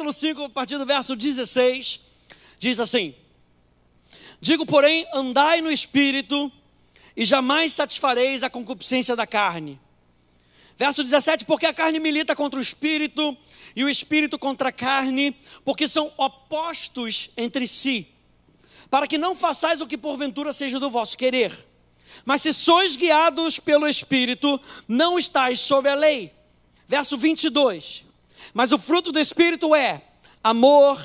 capítulo 5, a partir do verso 16, diz assim: digo, porém, andai no Espírito, e jamais satisfareis a concupiscência da carne. Verso 17, porque a carne milita contra o Espírito, e o Espírito contra a carne, porque são opostos entre si, para que não façais o que porventura seja do vosso querer. Mas se sois guiados pelo Espírito, não estáis sob a lei. Verso 22, mas o fruto do Espírito é amor,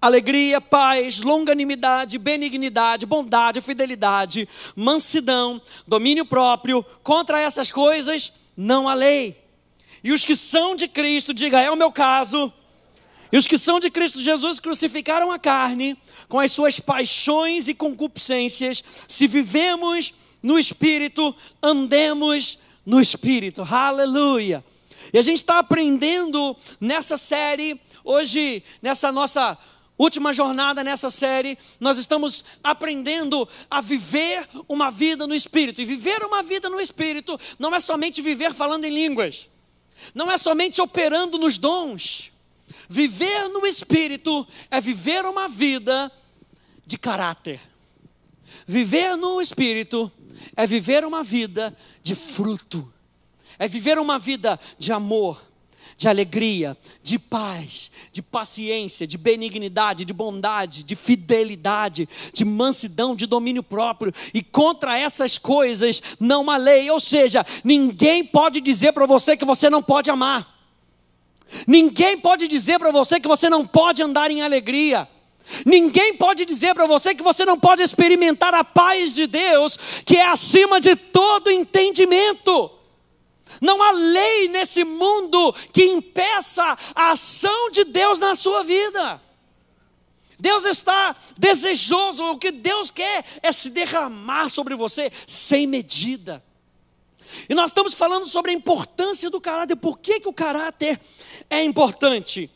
alegria, paz, longanimidade, benignidade, bondade, fidelidade, mansidão, domínio próprio. Contra essas coisas não há lei. E os que são de Cristo, diga, é o meu caso. E os que são de Cristo Jesus crucificaram a carne com as suas paixões e concupiscências. Se vivemos no Espírito, andemos no Espírito. Aleluia. E a gente está aprendendo nessa série, hoje, nessa nossa última jornada nessa série, nós estamos aprendendo a viver uma vida no Espírito. E viver uma vida no Espírito não é somente viver falando em línguas, não é somente operando nos dons. Viver no Espírito é viver uma vida de caráter. Viver no Espírito é viver uma vida de fruto. É viver uma vida de amor, de alegria, de paz, de paciência, de benignidade, de bondade, de fidelidade, de mansidão, de domínio próprio. E contra essas coisas não há lei. Ou seja, ninguém pode dizer para você que você não pode amar. Ninguém pode dizer para você que você não pode andar em alegria. Ninguém pode dizer para você que você não pode experimentar a paz de Deus, que é acima de todo entendimento. Não há lei nesse mundo que impeça a ação de Deus na sua vida. Deus está desejoso, o que Deus quer é se derramar sobre você sem medida. E nós estamos falando sobre a importância do caráter. Por que o caráter é importante?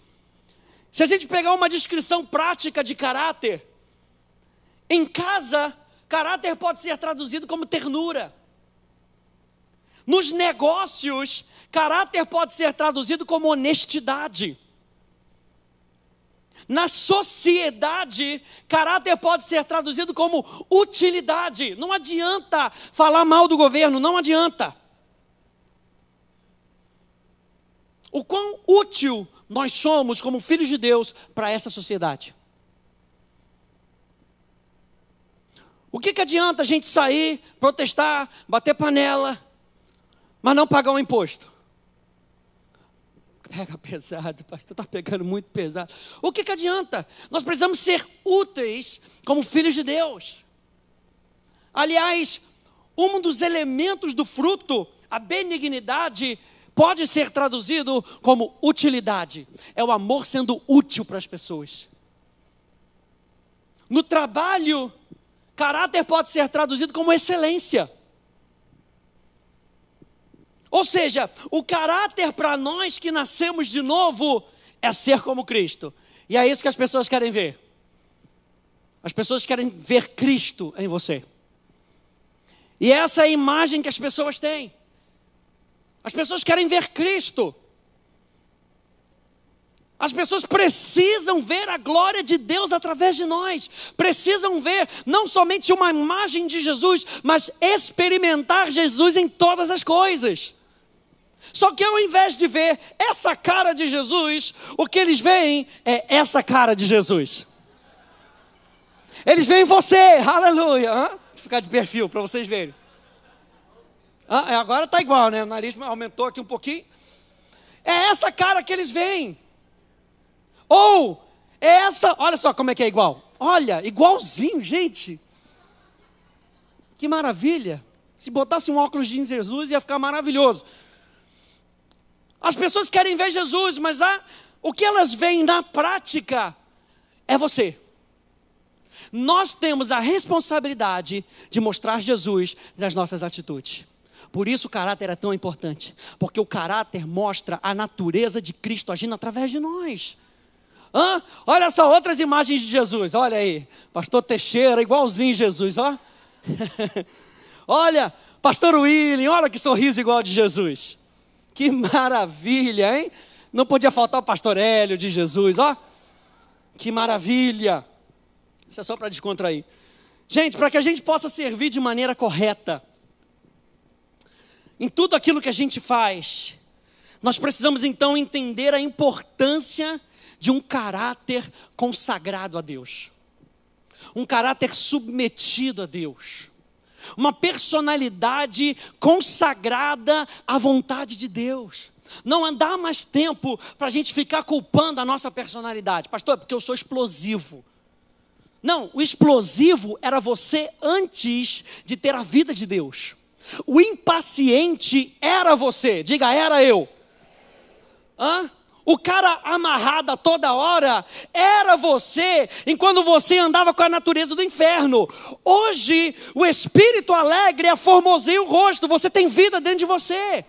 Se a gente pegar uma descrição prática de caráter, em casa, caráter pode ser traduzido como ternura. Nos negócios, caráter pode ser traduzido como honestidade. Na sociedade, caráter pode ser traduzido como utilidade. Não adianta falar mal do governo, não adianta. O quão útil nós somos como filhos de Deus para essa sociedade. O que adianta a gente sair, protestar, bater panela, mas não pagar um imposto? Pega pesado, pastor, está pegando muito pesado. O que adianta? Nós precisamos ser úteis como filhos de Deus. Aliás, um dos elementos do fruto, a benignidade, pode ser traduzido como utilidade. É o amor sendo útil para as pessoas. No trabalho, caráter pode ser traduzido como excelência. Ou seja, o caráter para nós que nascemos de novo é ser como Cristo. E é isso que as pessoas querem ver. As pessoas querem ver Cristo em você. E essa é a imagem que as pessoas têm. As pessoas querem ver Cristo. As pessoas precisam ver a glória de Deus através de nós. Precisam ver não somente uma imagem de Jesus, mas experimentar Jesus em todas as coisas. Só que ao invés de ver essa cara de Jesus, o que eles veem é essa cara de Jesus. Eles veem você, aleluia. Vou ficar de perfil para vocês verem. Agora está igual, né? O nariz aumentou aqui um pouquinho. É essa cara que eles veem. Ou é essa, olha só como é que é igual. Olha, igualzinho, gente. Que maravilha. Se botasse um óculos de Jesus ia ficar maravilhoso. As pessoas querem ver Jesus, mas o que elas veem na prática é você. Nós temos a responsabilidade de mostrar Jesus nas nossas atitudes. Por isso o caráter é tão importante. Porque o caráter mostra a natureza de Cristo agindo através de nós. Olha só outras imagens de Jesus. Olha aí, pastor Teixeira, igualzinho Jesus, ó. Olha, pastor William, olha que sorriso igual de Jesus. Que maravilha, hein? Não podia faltar o pastor Hélio de Jesus, ó. Que maravilha. Isso é só para descontrair. Gente, para que a gente possa servir de maneira correta, em tudo aquilo que a gente faz, nós precisamos então entender a importância de um caráter consagrado a Deus. Um caráter submetido a Deus. Uma personalidade consagrada à vontade de Deus. Não dá mais tempo para a gente ficar culpando a nossa personalidade. Pastor, é porque eu sou explosivo. Não, o explosivo era você antes de ter a vida de Deus. O impaciente era você. Diga, era eu. O cara amarrado a toda hora era você, enquanto você andava com a natureza do inferno. Hoje, o espírito alegre aformoseia o rosto. Você tem vida dentro de você.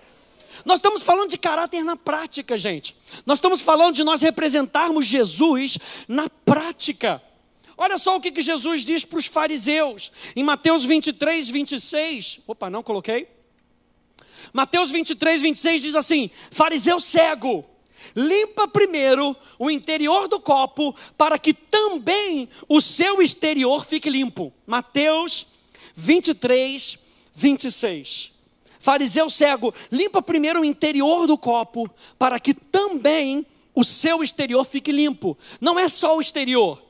Nós estamos falando de caráter na prática, gente. Nós estamos falando de nós representarmos Jesus na prática. Olha só o que Jesus diz para os fariseus. Em Mateus 23, 26. Opa, não coloquei. Mateus 23, 26 diz assim: fariseu cego, limpa primeiro o interior do copo, para que também o seu exterior fique limpo. Mateus 23, 26. Fariseu cego, limpa primeiro o interior do copo, para que também o seu exterior fique limpo. Não é só o exterior,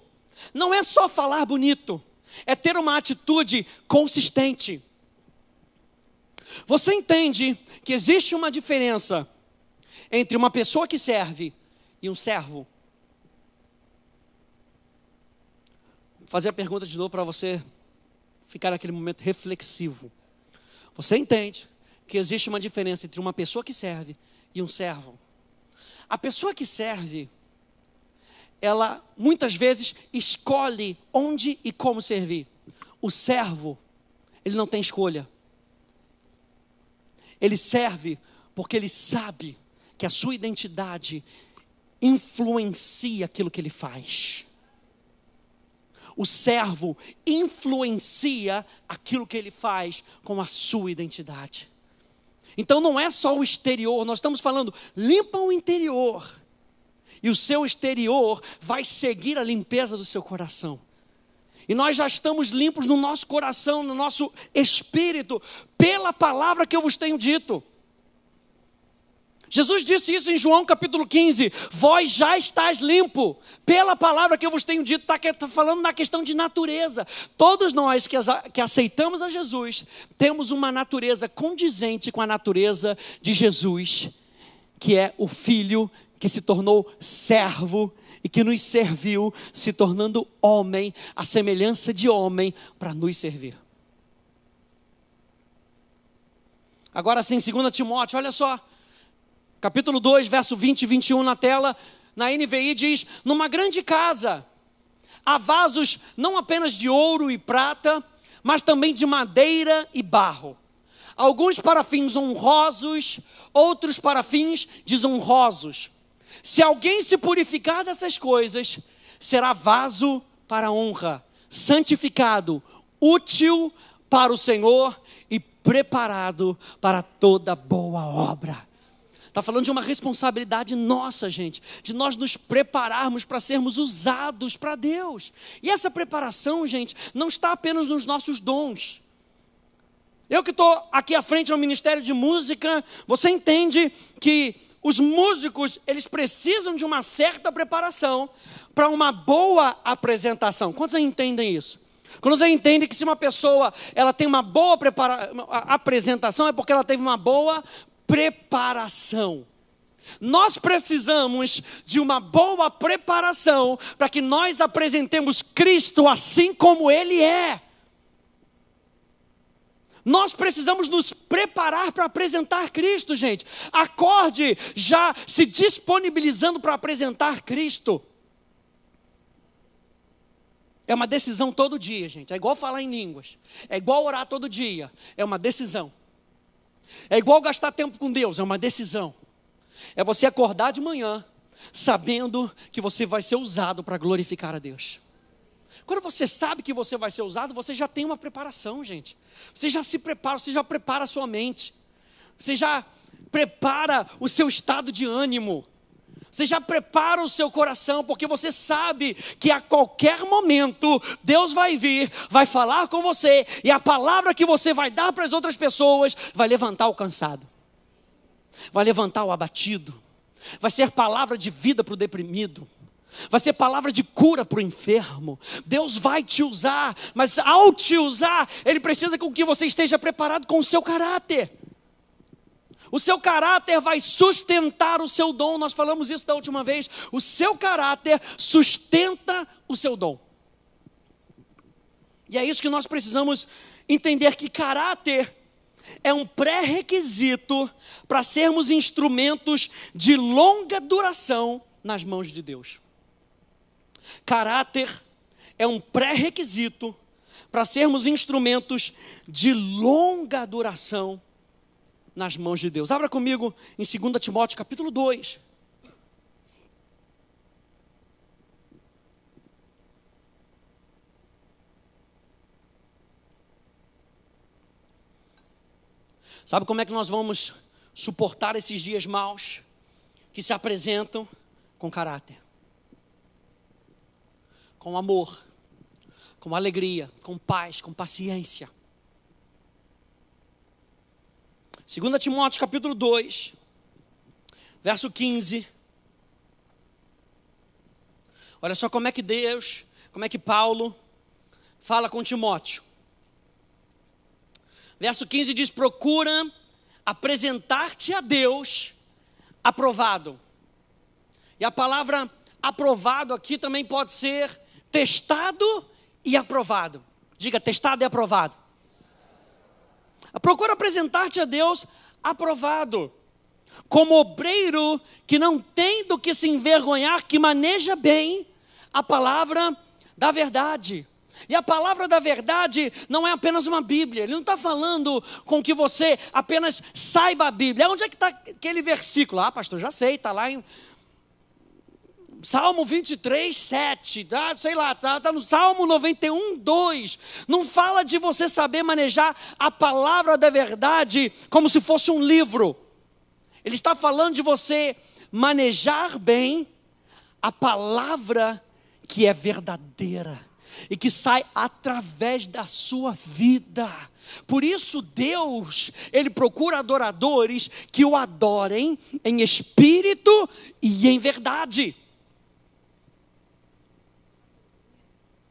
não é só falar bonito, é ter uma atitude consistente. Você entende que existe uma diferença entre uma pessoa que serve e um servo? Vou fazer a pergunta de novo para você ficar naquele momento reflexivo. Você entende que existe uma diferença entre uma pessoa que serve e um servo? A pessoa que serve, ela muitas vezes escolhe onde e como servir. O servo, ele não tem escolha. Ele serve porque ele sabe que a sua identidade influencia aquilo que ele faz. O servo influencia aquilo que ele faz com a sua identidade. Então não é só o exterior, nós estamos falando, limpa o interior. E o seu exterior vai seguir a limpeza do seu coração. E nós já estamos limpos no nosso coração, no nosso espírito, pela palavra que eu vos tenho dito. Jesus disse isso em João capítulo 15, vós já estáis limpo, pela palavra que eu vos tenho dito. Está falando na questão de natureza. Todos nós que aceitamos a Jesus, temos uma natureza condizente com a natureza de Jesus, que é o Filho que se tornou servo e que nos serviu, se tornando homem, a semelhança de homem, para nos servir. Agora sim, 2 Timóteo, olha só. Capítulo 2, verso 20 e 21 na tela, na NVI diz: numa grande casa, há vasos não apenas de ouro e prata, mas também de madeira e barro. Alguns para fins honrosos, outros para fins desonrosos. Se alguém se purificar dessas coisas, será vaso para honra, santificado, útil para o Senhor e preparado para toda boa obra. Está falando de uma responsabilidade nossa, gente, de nós nos prepararmos para sermos usados para Deus. E essa preparação, gente, não está apenas nos nossos dons. Eu que estou aqui à frente no Ministério de Música, você entende que os músicos, eles precisam de uma certa preparação para uma boa apresentação. Quantos entendem isso? Quando você entende que se uma pessoa ela tem uma boa apresentação, é porque ela teve uma boa preparação. Nós precisamos de uma boa preparação para que nós apresentemos Cristo assim como Ele é. Nós precisamos nos preparar para apresentar Cristo, gente. Acorde já se disponibilizando para apresentar Cristo. É uma decisão todo dia, gente. É igual falar em línguas. É igual orar todo dia. É uma decisão. É igual gastar tempo com Deus. É uma decisão. É você acordar de manhã sabendo que você vai ser usado para glorificar a Deus. Quando você sabe que você vai ser usado, você já tem uma preparação, gente. Você já se prepara, você já prepara a sua mente. Você já prepara o seu estado de ânimo. Você já prepara o seu coração, porque você sabe que a qualquer momento Deus vai vir, vai falar com você, e a palavra que você vai dar para as outras pessoas vai levantar o cansado, vai levantar o abatido, vai ser palavra de vida para o deprimido, vai ser palavra de cura para o enfermo. Deus vai te usar, mas ao te usar, Ele precisa com que você esteja preparado com o seu caráter. O seu caráter vai sustentar o seu dom. Nós falamos isso da última vez. O seu caráter sustenta o seu dom. E é isso que nós precisamos entender, que caráter é um pré-requisito para sermos instrumentos de longa duração nas mãos de Deus. Caráter é um pré-requisito para sermos instrumentos de longa duração nas mãos de Deus. Abra comigo em 2 Timóteo capítulo 2. Sabe como é que nós vamos suportar esses dias maus que se apresentam? Com caráter, com amor, com alegria, com paz, com paciência. 2 Timóteo capítulo 2, verso 15. Olha só como é que Paulo fala com Timóteo. Verso 15 diz: procura apresentar-te a Deus aprovado. E a palavra aprovado aqui também pode ser testado e aprovado. Diga, testado e aprovado. Procura apresentar-te a Deus aprovado, como obreiro que não tem do que se envergonhar, que maneja bem a palavra da verdade. E a palavra da verdade não é apenas uma Bíblia. Ele não está falando com que você apenas saiba a Bíblia. Onde é que está aquele versículo? Ah, pastor, já sei, está lá em Salmo 23, 7, tá? Sei lá, tá no Salmo 91, 2. Não fala de você saber manejar a palavra da verdade como se fosse um livro. Ele está falando de você manejar bem a palavra que é verdadeira e que sai através da sua vida. Por isso Deus, Ele procura adoradores que o adorem em espírito e em verdade.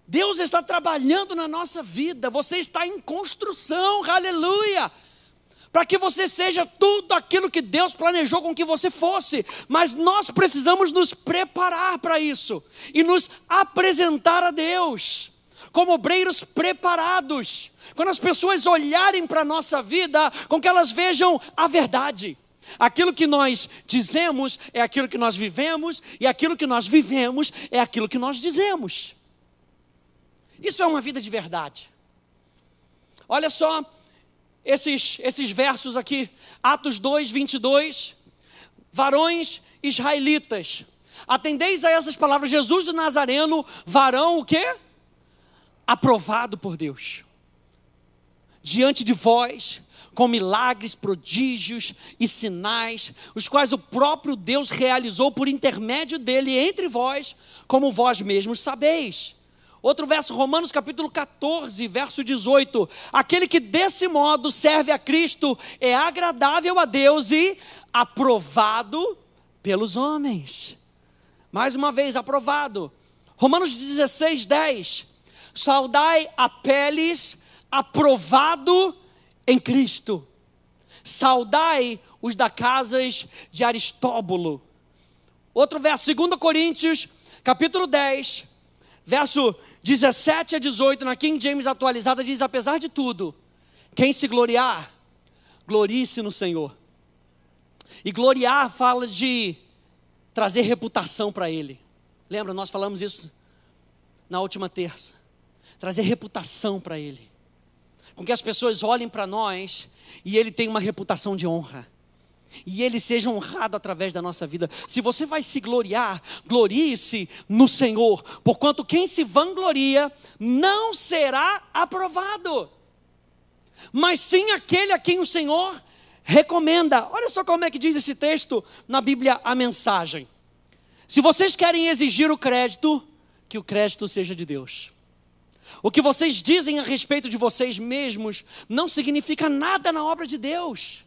Deus está trabalhando na nossa vida, você está em construção, aleluia, para que você seja tudo aquilo que Deus planejou com que você fosse, mas nós precisamos nos preparar para isso, e nos apresentar a Deus, como obreiros preparados, quando as pessoas olharem para a nossa vida, com que elas vejam a verdade. Aquilo que nós dizemos é aquilo que nós vivemos, e aquilo que nós vivemos é aquilo que nós dizemos. Isso é uma vida de verdade. Olha só esses versos aqui, Atos 2, 22. Varões israelitas, atendeis a essas palavras: Jesus o Nazareno, varão o quê? Aprovado por Deus, diante de vós, com milagres, prodígios e sinais, os quais o próprio Deus realizou por intermédio dele entre vós, como vós mesmos sabeis. Outro verso, Romanos capítulo 14, verso 18. Aquele que desse modo serve a Cristo é agradável a Deus e aprovado pelos homens. Mais uma vez, aprovado. Romanos 16, 10. Saudai Apeles, aprovado em Cristo. Saudai os da casas de Aristóbulo. Outro verso, 2 Coríntios capítulo 10, verso 17 a 18, na King James atualizada, diz: apesar de tudo, quem se gloriar, glorie-se no Senhor. E gloriar fala de trazer reputação para Ele. Lembra, nós falamos isso na última terça. Trazer reputação para Ele, com que as pessoas olhem para nós e Ele tenha uma reputação de honra, e Ele seja honrado através da nossa vida. Se você vai se gloriar, glorie-se no Senhor, porquanto quem se vangloria não será aprovado, mas sim aquele a quem o Senhor recomenda. Olha só como é que diz esse texto na Bíblia, a Mensagem. Se vocês querem exigir o crédito, que o crédito seja de Deus. O que vocês dizem a respeito de vocês mesmos não significa nada na obra de Deus.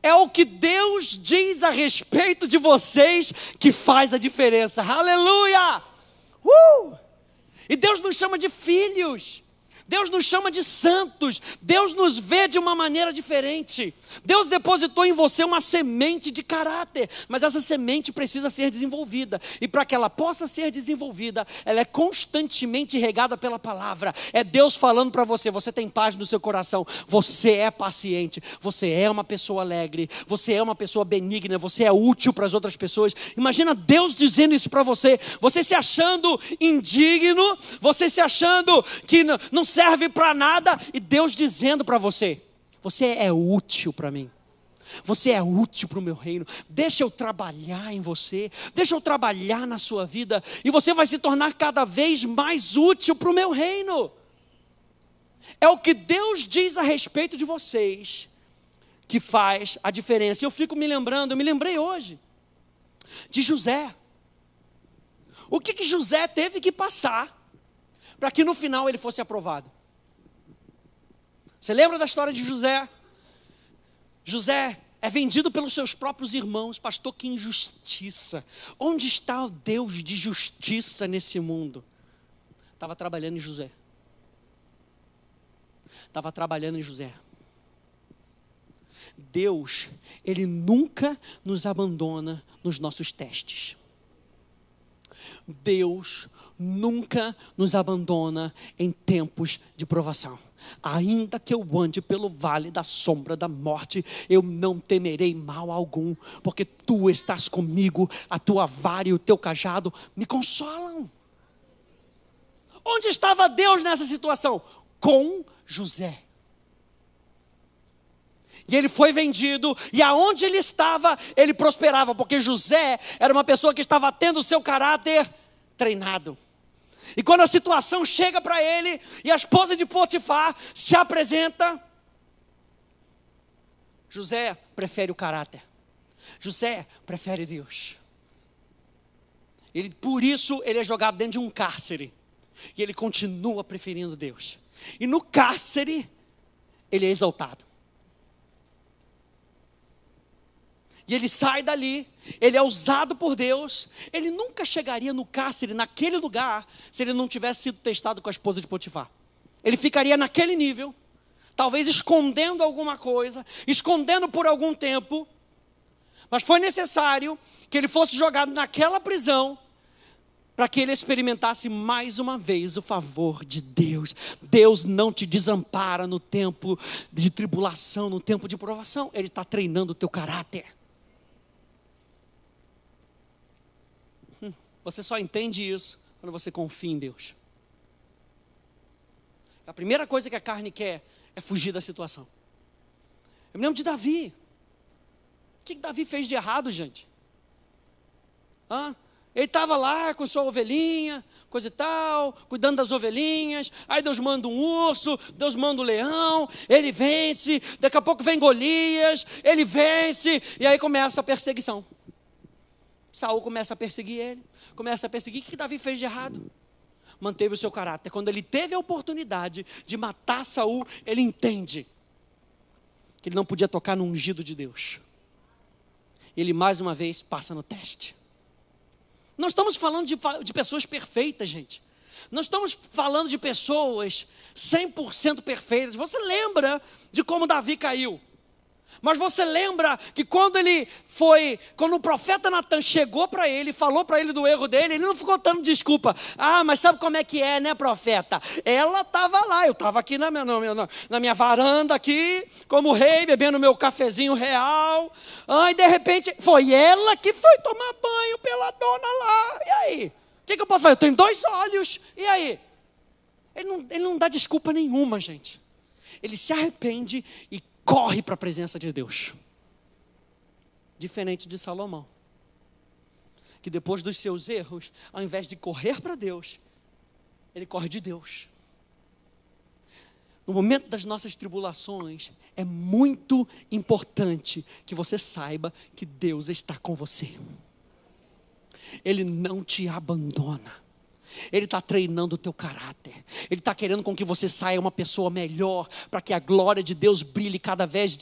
É o que Deus diz a respeito de vocês que faz a diferença. Aleluia! E Deus nos chama de filhos. Deus nos chama de santos. Deus nos vê de uma maneira diferente. Deus depositou em você uma semente de caráter, mas essa semente precisa ser desenvolvida. E para que ela possa ser desenvolvida, ela é constantemente regada pela palavra. É Deus falando para você: você tem paz no seu coração, você é paciente, você é uma pessoa alegre, você é uma pessoa benigna, você é útil para as outras pessoas. Imagina Deus dizendo isso para você, você se achando indigno, você se achando que não serve para nada, e Deus dizendo para você: você é útil para mim, você é útil para o meu reino, deixa eu trabalhar em você, deixa eu trabalhar na sua vida, e você vai se tornar cada vez mais útil para o meu reino. É o que Deus diz a respeito de vocês que faz a diferença. Eu fico me lembrei hoje de José. O que José teve que passar para que no final ele fosse aprovado? Você lembra da história de José? José é vendido pelos seus próprios irmãos. Pastor, que injustiça. Onde está o Deus de justiça nesse mundo? Estava trabalhando em José. Estava trabalhando em José. Deus, Ele nunca nos abandona nos nossos testes. Deus nunca nos abandona em tempos de provação. Ainda que eu ande pelo vale da sombra da morte, eu não temerei mal algum, porque tu estás comigo, a tua vara e o teu cajado me consolam. Onde estava Deus nessa situação? Com José. E ele foi vendido, e aonde ele estava, ele prosperava, porque José era uma pessoa que estava tendo o seu caráter treinado. E quando a situação chega para ele, e a esposa de Potifar se apresenta, José prefere o caráter. José prefere Deus. Por isso ele é jogado dentro de um cárcere. E ele continua preferindo Deus. E no cárcere, ele é exaltado. E ele sai dali, ele é usado por Deus. Ele nunca chegaria no cárcere, naquele lugar, se ele não tivesse sido testado com a esposa de Potifar. Ele ficaria naquele nível, talvez escondendo alguma coisa, escondendo por algum tempo. Mas foi necessário que ele fosse jogado naquela prisão, para que ele experimentasse mais uma vez o favor de Deus. Deus não te desampara no tempo de tribulação, no tempo de provação. Ele está treinando o teu caráter. Você só entende isso quando você confia em Deus. A primeira coisa que a carne quer é fugir da situação. Eu me lembro de Davi. O que Davi fez de errado, gente? Ele estava lá com sua ovelhinha, coisa e tal, cuidando das ovelhinhas. Aí Deus manda um urso, Deus manda um leão, ele vence. Daqui a pouco vem Golias, ele vence. E aí começa a perseguição. Saul começa a perseguir ele, começa a perseguir. O que Davi fez de errado? Manteve o seu caráter. Quando ele teve a oportunidade de matar Saul, ele entende que ele não podia tocar no ungido de Deus. Ele mais uma vez passa no teste. Não estamos falando de pessoas perfeitas, gente. Não estamos falando de pessoas 100% perfeitas. Você lembra de como Davi caiu? Mas você lembra que quando o profeta Natan chegou para ele, falou para ele do erro dele, ele não ficou dando desculpa. Mas sabe como é que é, né, profeta? Ela estava lá, eu estava aqui na minha varanda aqui, como rei, bebendo meu cafezinho real. E de repente, foi ela que foi tomar banho pela dona lá. E aí? O que eu posso fazer? Eu tenho 2 olhos. E aí? Ele não dá desculpa nenhuma, gente. Ele se arrepende e corre para a presença de Deus. Diferente de Salomão, que depois dos seus erros, ao invés de correr para Deus, ele corre de Deus. No momento das nossas tribulações, é muito importante que você saiba que Deus está com você. Ele não te abandona. Ele está treinando o teu caráter. Ele está querendo com que você saia uma pessoa melhor, para que a glória de Deus brilhe cada vez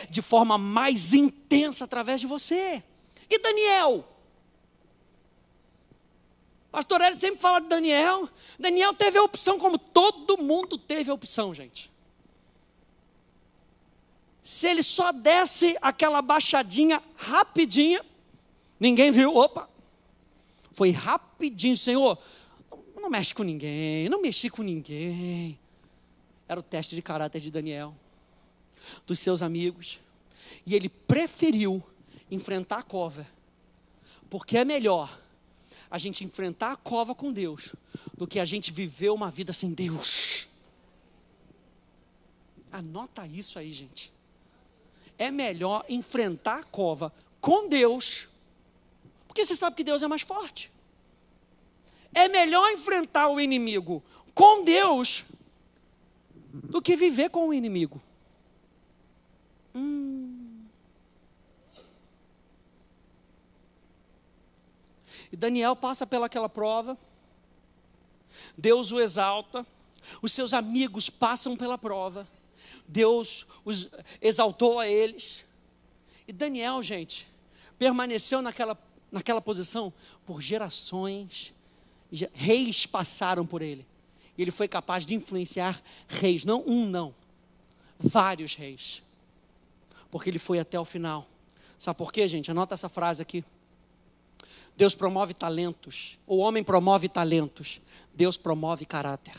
de forma mais intensa através de você. E Daniel? Pastor Hélio sempre fala de Daniel. Daniel teve a opção como todo mundo teve a opção, gente. Se ele só desse aquela baixadinha rapidinha, ninguém viu, opa, foi rapidinho, Senhor, não mexe com ninguém, não mexi com ninguém. Era o teste de caráter de Daniel, dos seus amigos, e ele preferiu enfrentar a cova, porque é melhor a gente enfrentar a cova com Deus, do que a gente viver uma vida sem Deus. Anota isso aí, gente. É melhor enfrentar a cova com Deus, porque você sabe que Deus é mais forte. É melhor enfrentar o inimigo com Deus, do que viver com o inimigo. E Daniel passa pelaquela prova, Deus o exalta, os seus amigos passam pela prova, Deus os exaltou a eles, e Daniel, gente, permaneceu naquela posição por gerações, reis passaram por ele, e ele foi capaz de influenciar reis, não um, não, vários reis, porque ele foi até o final. Sabe por quê, gente? Anota essa frase aqui. Deus promove talentos, o homem promove talentos, Deus promove caráter.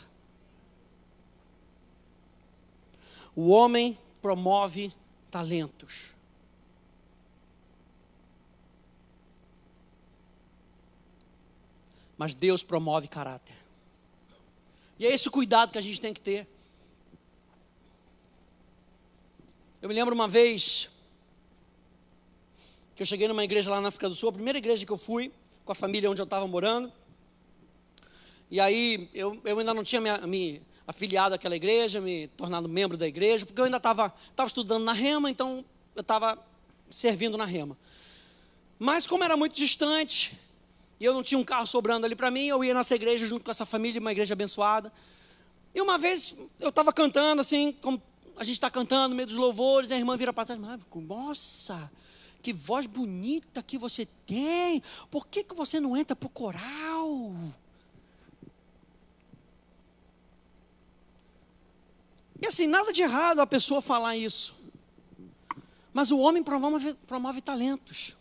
O homem promove talentos. Mas Deus promove caráter. E é esse o cuidado que a gente tem que ter. Eu me lembro uma vez que eu cheguei numa igreja lá na África do Sul, a primeira igreja que eu fui, com a família onde eu estava morando. E aí, eu ainda não tinha me afiliado àquela igreja, me tornado membro da igreja, porque eu ainda estava estudando na Rema, então eu estava servindo na Rema. Mas como era muito distante, e eu não tinha um carro sobrando ali para mim, eu ia nessa igreja junto com essa família, uma igreja abençoada. E uma vez, eu estava cantando assim, como a gente está cantando no meio dos louvores, a irmã vira para trás, nossa, que voz bonita que você tem, por que você não entra para o coral? E assim, nada de errado a pessoa falar isso, mas o homem promove talentos,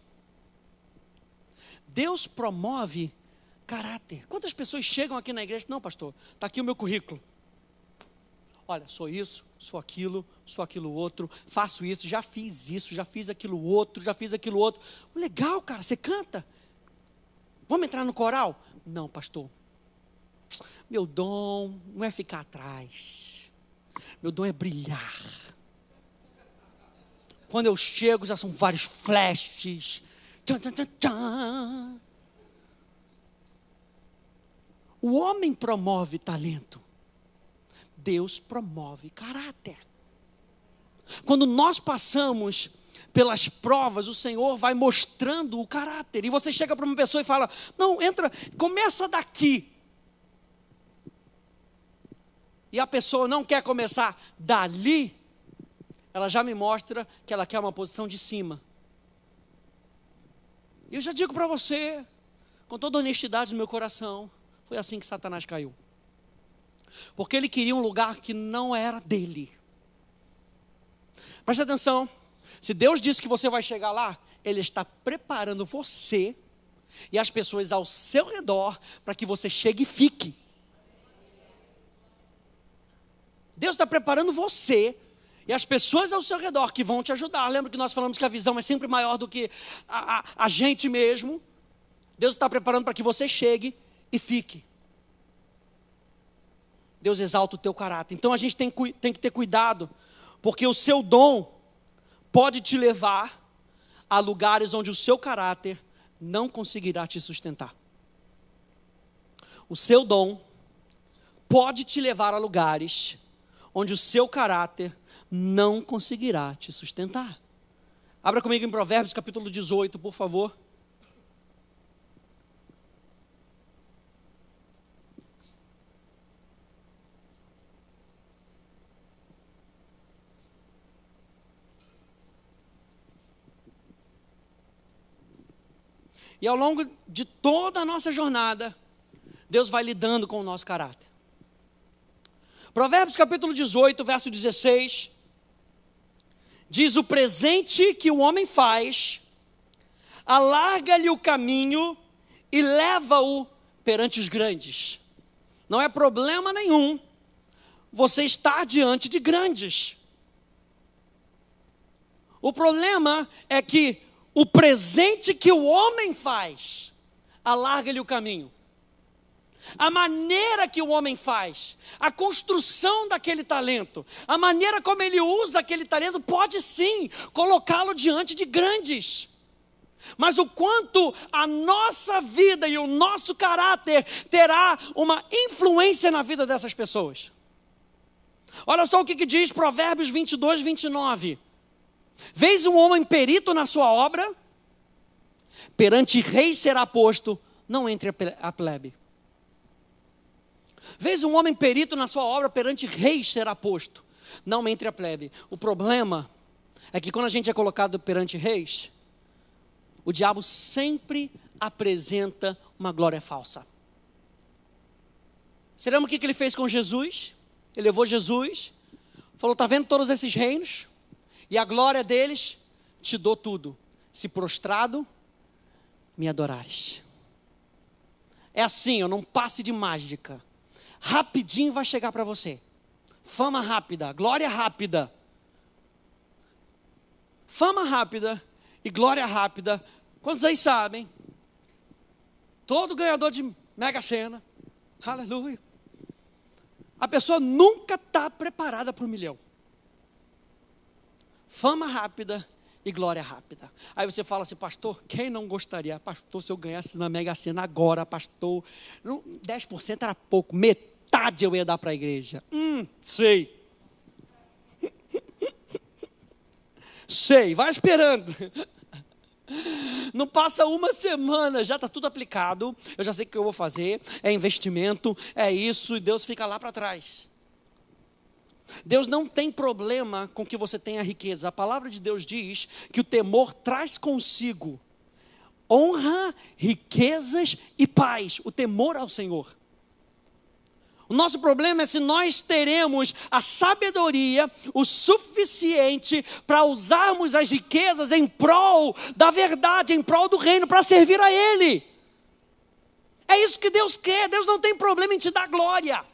Deus promove caráter. Quantas pessoas chegam aqui na igreja, não pastor, está aqui o meu currículo, olha, sou isso, sou aquilo outro, faço isso, já fiz aquilo outro, legal, cara, você canta, vamos entrar no coral? Não, pastor, meu dom não é ficar atrás, meu dom é brilhar, quando eu chego já são vários flashes, tchan, tchan, tchan, tchan. O homem promove talento, Deus promove caráter. Quando nós passamos pelas provas, o Senhor vai mostrando o caráter. E você chega para uma pessoa e fala, não, entra, começa daqui. E a pessoa não quer começar dali, ela já me mostra que ela quer uma posição de cima. E eu já digo para você, com toda a honestidade no meu coração, foi assim que Satanás caiu. Porque ele queria um lugar que não era dele. Preste atenção, se Deus disse que você vai chegar lá, Ele está preparando você e as pessoas ao seu redor para que você chegue e fique. Deus está preparando você e as pessoas ao seu redor que vão te ajudar. Lembra que nós falamos que a visão é sempre maior do que a gente mesmo? Deus está preparando para que você chegue e fique. Deus exalta o teu caráter. Então a gente tem que ter cuidado, porque o seu dom pode te levar a lugares onde o seu caráter não conseguirá te sustentar. O seu dom pode te levar a lugares onde o seu caráter não conseguirá te sustentar. Abra comigo em Provérbios capítulo 18, por favor. E ao longo de toda a nossa jornada, Deus vai lidando com o nosso caráter. Provérbios capítulo 18, verso 16, diz: o presente que o homem faz, alarga-lhe o caminho e leva-o perante os grandes. Não é problema nenhum você estar diante de grandes. O problema é que o presente que o homem faz, alarga-lhe o caminho. A maneira que o homem faz, a construção daquele talento, a maneira como ele usa aquele talento, pode sim colocá-lo diante de grandes. Mas o quanto a nossa vida e o nosso caráter terá uma influência na vida dessas pessoas. Olha só o que diz Provérbios 22, 29. Vês um homem perito na sua obra, perante reis será posto, não entre a plebe. Vês um homem perito na sua obra, perante reis será posto, não entre a plebe. O problema é que quando a gente é colocado perante reis, o diabo sempre apresenta uma glória falsa. Você lembra o que ele fez com Jesus? Ele levou Jesus, falou: está vendo todos esses reinos? E a glória deles, te dou tudo, se prostrado me adorares. É assim, não passe de mágica. Rapidinho vai chegar para você. Fama rápida, glória rápida. Fama rápida e glória rápida. Quantos aí sabem? Todo ganhador de Mega Sena, aleluia, a pessoa nunca está preparada para 1 milhão. Fama rápida e glória rápida. Aí você fala assim: pastor, quem não gostaria? Pastor, se eu ganhasse na Mega Sena agora, pastor, 10% era pouco, metade eu ia dar para a igreja. Sei. Sei, vai esperando. Não passa uma semana, já está tudo aplicado, eu já sei o que eu vou fazer, é investimento, é isso, e Deus fica lá para trás. Deus não tem problema com que você tenha riqueza. A palavra de Deus diz que o temor traz consigo honra, riquezas e paz. O temor ao Senhor. O nosso problema é se nós teremos a sabedoria o suficiente para usarmos as riquezas em prol da verdade, em prol do reino, para servir a Ele. É isso que Deus quer. Deus não tem problema em te dar glória,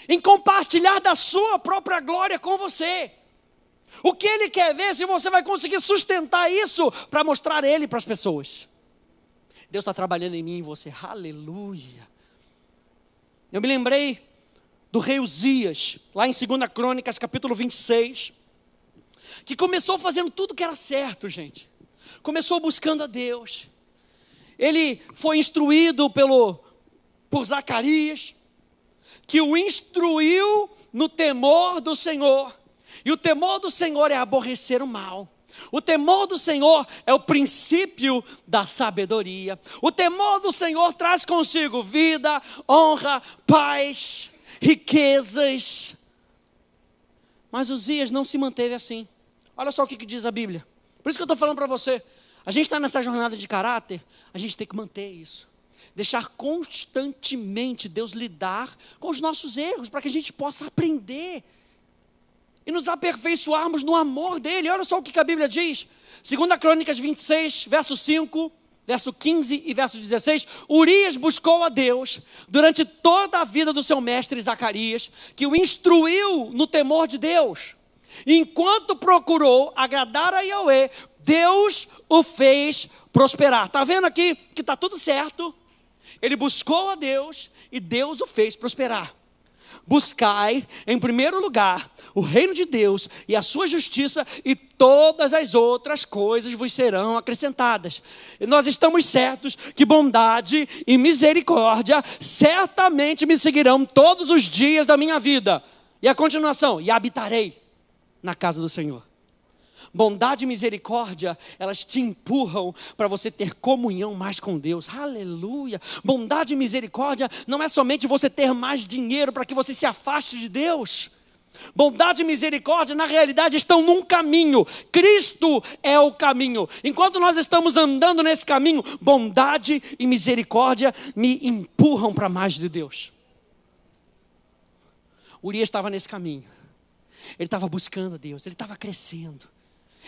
em compartilhar da sua própria glória com você. O que Ele quer ver é se você vai conseguir sustentar isso para mostrar Ele para as pessoas. Deus está trabalhando em mim e em você, aleluia. Eu me lembrei do rei Uzias, lá em 2 Crônicas, capítulo 26, que começou fazendo tudo que era certo, gente. Começou buscando a Deus. Ele foi instruído por Zacarias, que o instruiu no temor do Senhor. E o temor do Senhor é aborrecer o mal. O temor do Senhor é o princípio da sabedoria. O temor do Senhor traz consigo vida, honra, paz, riquezas. Mas Uzias não se manteve assim. Olha só o que diz a Bíblia. Por isso que eu estou falando para você. A gente está nessa jornada de caráter, a gente tem que manter isso. Deixar constantemente Deus lidar com os nossos erros, para que a gente possa aprender e nos aperfeiçoarmos no amor dele. Olha só o que a Bíblia diz. 2 Crônicas 26, verso 5, verso 15 e verso 16. Urias buscou a Deus durante toda a vida do seu mestre Zacarias, que o instruiu no temor de Deus. Enquanto procurou agradar a Yahweh, Deus o fez prosperar. Está vendo aqui que está tudo certo? Ele buscou a Deus e Deus o fez prosperar. Buscai, em primeiro lugar, o reino de Deus e a sua justiça, e todas as outras coisas vos serão acrescentadas. E nós estamos certos que bondade e misericórdia certamente me seguirão todos os dias da minha vida. E a continuação: e habitarei na casa do Senhor. Bondade e misericórdia, elas te empurram para você ter comunhão mais com Deus. Aleluia. Bondade e misericórdia não é somente você ter mais dinheiro para que você se afaste de Deus. Bondade e misericórdia, na realidade, estão num caminho. Cristo é o caminho. Enquanto nós estamos andando nesse caminho, bondade e misericórdia me empurram para mais de Deus. Urias estava nesse caminho. Ele estava buscando a Deus, ele estava crescendo.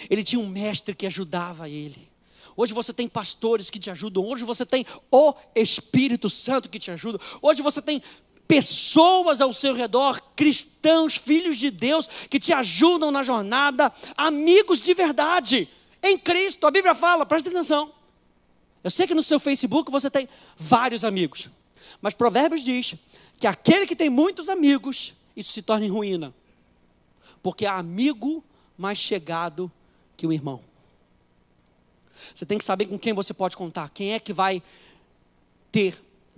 Ele tinha um mestre que ajudava ele. Hoje você tem pastores que te ajudam. Hoje você tem o Espírito Santo que te ajuda. Hoje você tem pessoas ao seu redor, cristãos, filhos de Deus, que te ajudam na jornada, amigos de verdade, em Cristo. A Bíblia fala, presta atenção. Eu sei que no seu Facebook você tem vários amigos, mas Provérbios diz que aquele que tem muitos amigos, isso se torna em ruína, porque há amigo mais chegado que o irmão. Você tem que saber com quem você pode contar, quem é que vai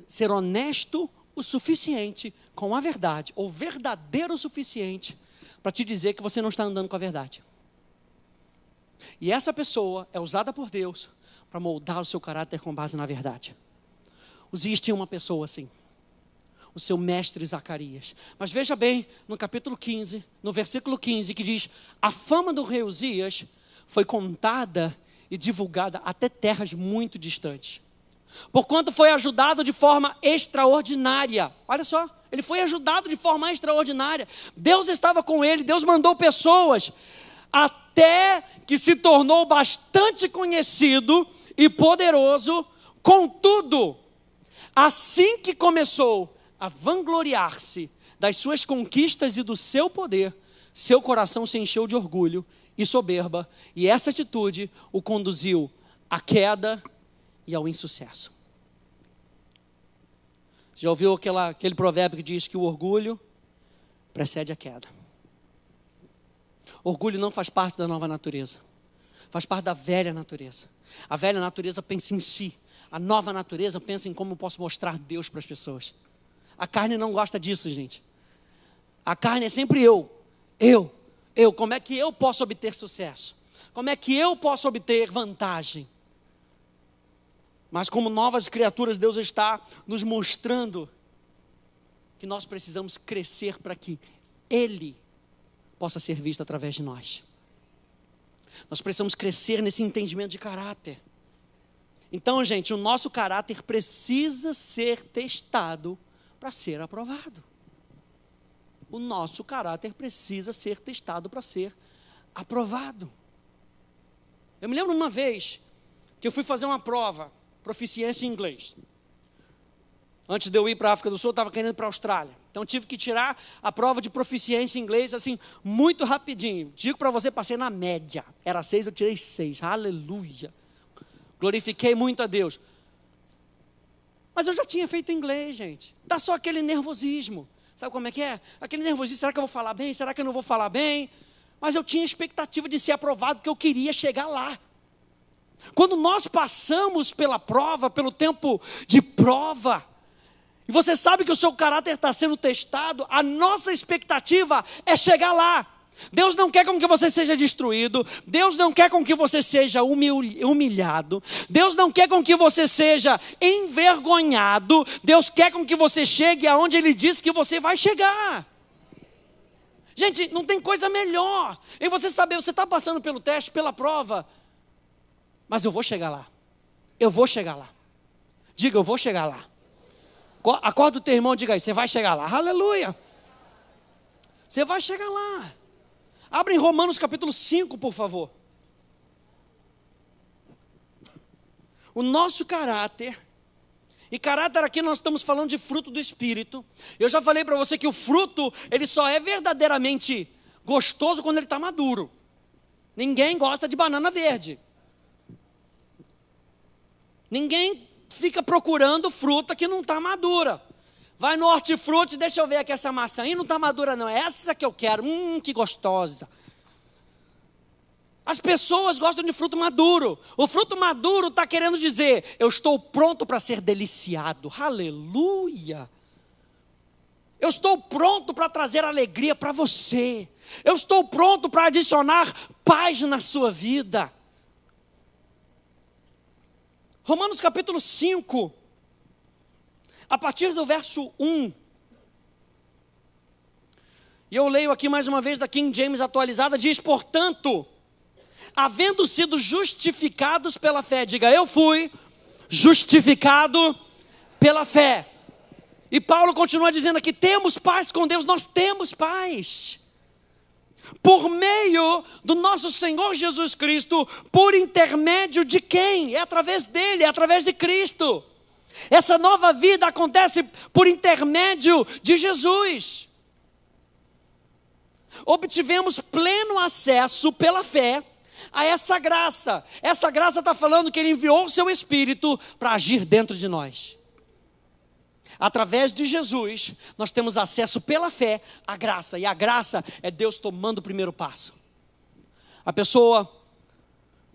ser honesto o suficiente com a verdade, ou verdadeiro o suficiente para te dizer que você não está andando com a verdade. E essa pessoa é usada por Deus para moldar o seu caráter com base na verdade. Uzias tinha uma pessoa assim, o seu mestre Zacarias. Mas veja bem, no capítulo 15, no versículo 15, que diz: a fama do rei Uzias foi contada e divulgada até terras muito distantes, porquanto foi ajudado de forma extraordinária. Olha só, ele foi ajudado de forma extraordinária. Deus estava com ele, Deus mandou pessoas, até que se tornou bastante conhecido e poderoso. Contudo, assim que começou a vangloriar-se das suas conquistas e do seu poder, seu coração se encheu de orgulho e soberba, e essa atitude o conduziu à queda e ao insucesso. Já ouviu aquele provérbio que diz que o orgulho precede a queda? Orgulho não faz parte da nova natureza, faz parte da velha natureza. A velha natureza pensa em si, a nova natureza pensa em como eu posso mostrar Deus para as pessoas. A carne não gosta disso, gente. A carne é sempre eu, como é que eu posso obter sucesso? Como é que eu posso obter vantagem? Mas como novas criaturas, Deus está nos mostrando que nós precisamos crescer para que Ele possa ser visto através de nós. Nós precisamos crescer nesse entendimento de caráter. Então, gente, o nosso caráter precisa ser testado para ser aprovado. O nosso caráter precisa ser testado para ser aprovado. Eu me lembro uma vez que eu fui fazer uma prova, proficiência em inglês. Antes de eu ir para a África do Sul, eu estava querendo ir para a Austrália. Então eu tive que tirar a prova de proficiência em inglês, assim, muito rapidinho. Digo para você, passei na média. Era 6, eu tirei 6. Aleluia. Glorifiquei muito a Deus. Mas eu já tinha feito inglês, gente. Dá só aquele nervosismo. Sabe como é que é? Aquele nervosismo, será que eu vou falar bem? Será que eu não vou falar bem? Mas eu tinha expectativa de ser aprovado, porque eu queria chegar lá. Quando nós passamos pela prova, pelo tempo de prova, e você sabe que o seu caráter está sendo testado, a nossa expectativa é chegar lá. Deus não quer com que você seja destruído, Deus não quer com que você seja humilhado, Deus não quer com que você seja envergonhado, Deus quer com que você chegue aonde Ele disse que você vai chegar. Gente, não tem coisa melhor em você saber, você está passando pelo teste, pela prova, mas eu vou chegar lá, eu vou chegar lá. Diga, eu vou chegar lá. Acorda o teu irmão e diga aí, você vai chegar lá. Aleluia. Você vai chegar lá. Abra em Romanos capítulo 5, por favor. O nosso caráter, e caráter aqui nós estamos falando de fruto do Espírito. Eu já falei para você que o fruto, ele só é verdadeiramente gostoso quando ele está maduro. Ninguém gosta de banana verde. Ninguém fica procurando fruta que não está madura. Vai no hortifruti, deixa eu ver aqui essa maçã aí, não está madura não, é essa que eu quero, que gostosa. As pessoas gostam de fruto maduro. O fruto maduro está querendo dizer, eu estou pronto para ser deliciado, aleluia. Eu estou pronto para trazer alegria para você. Eu estou pronto para adicionar paz na sua vida. Romanos capítulo 5, a partir do verso 1, E eu leio aqui mais uma vez da King James atualizada, diz: portanto, havendo sido justificados pela fé. Diga, eu fui justificado pela fé. E Paulo continua dizendo aqui, temos paz com Deus, nós temos paz. Por meio do nosso Senhor Jesus Cristo, por intermédio de quem? É através dele, é através de Cristo. Essa nova vida acontece por intermédio de Jesus. Obtivemos pleno acesso pela fé a essa graça. Essa graça está falando que Ele enviou o seu Espírito para agir dentro de nós. Através de Jesus, nós temos acesso pela fé à graça. E a graça é Deus tomando o primeiro passo. A pessoa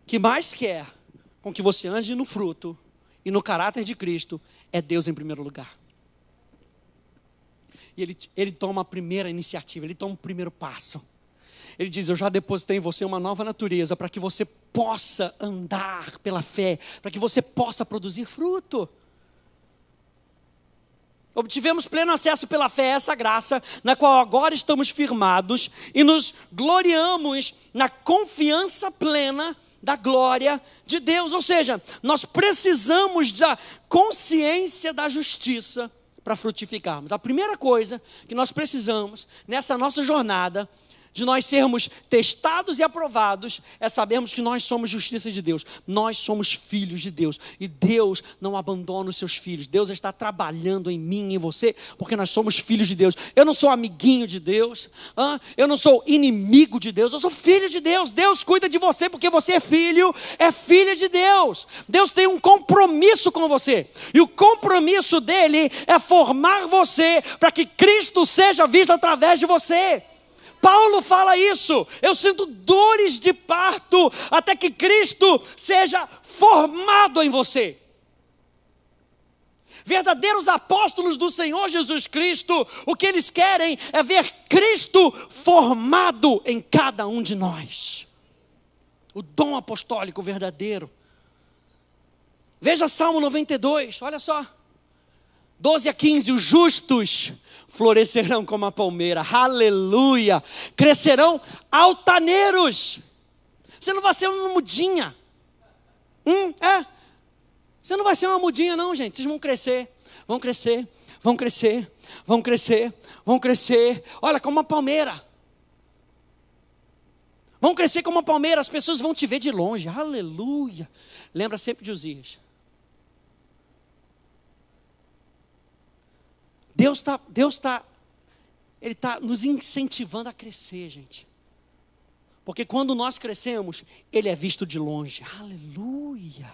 que mais quer com que você ande no fruto e no caráter de Cristo é Deus em primeiro lugar. E ele toma a primeira iniciativa, Ele toma o primeiro passo. Ele diz, eu já depositei em você uma nova natureza para que você possa andar pela fé, para que você possa produzir fruto. Obtivemos pleno acesso pela fé a essa graça, na qual agora estamos firmados e nos gloriamos na confiança plena da glória de Deus. Ou seja, nós precisamos da consciência da justiça para frutificarmos. A primeira coisa que nós precisamos nessa nossa jornada de nós sermos testados e aprovados, é sabermos que nós somos justiça de Deus, nós somos filhos de Deus, e Deus não abandona os seus filhos. Deus está trabalhando em mim e em você, porque nós somos filhos de Deus. Eu não sou amiguinho de Deus, eu não sou inimigo de Deus, eu sou filho de Deus. Deus cuida de você porque você é filha de Deus. Deus tem um compromisso com você, e o compromisso dele é formar você para que Cristo seja visto através de você. Paulo fala isso, eu sinto dores de parto até que Cristo seja formado em você. Verdadeiros apóstolos do Senhor Jesus Cristo, o que eles querem é ver Cristo formado em cada um de nós. O dom apostólico verdadeiro. Veja Salmo 92, olha só. 12-15, os justos florescerão como a palmeira, aleluia, crescerão altaneiros. Você não vai ser uma mudinha, você não vai ser uma mudinha não, gente. Vocês vão crescer, vão crescer, vão crescer, vão crescer, vão crescer, olha, como uma palmeira. Vão crescer como uma palmeira, as pessoas vão te ver de longe, aleluia. Lembra sempre de Uzias. Ele está nos incentivando a crescer, gente. Porque quando nós crescemos, Ele é visto de longe. Aleluia.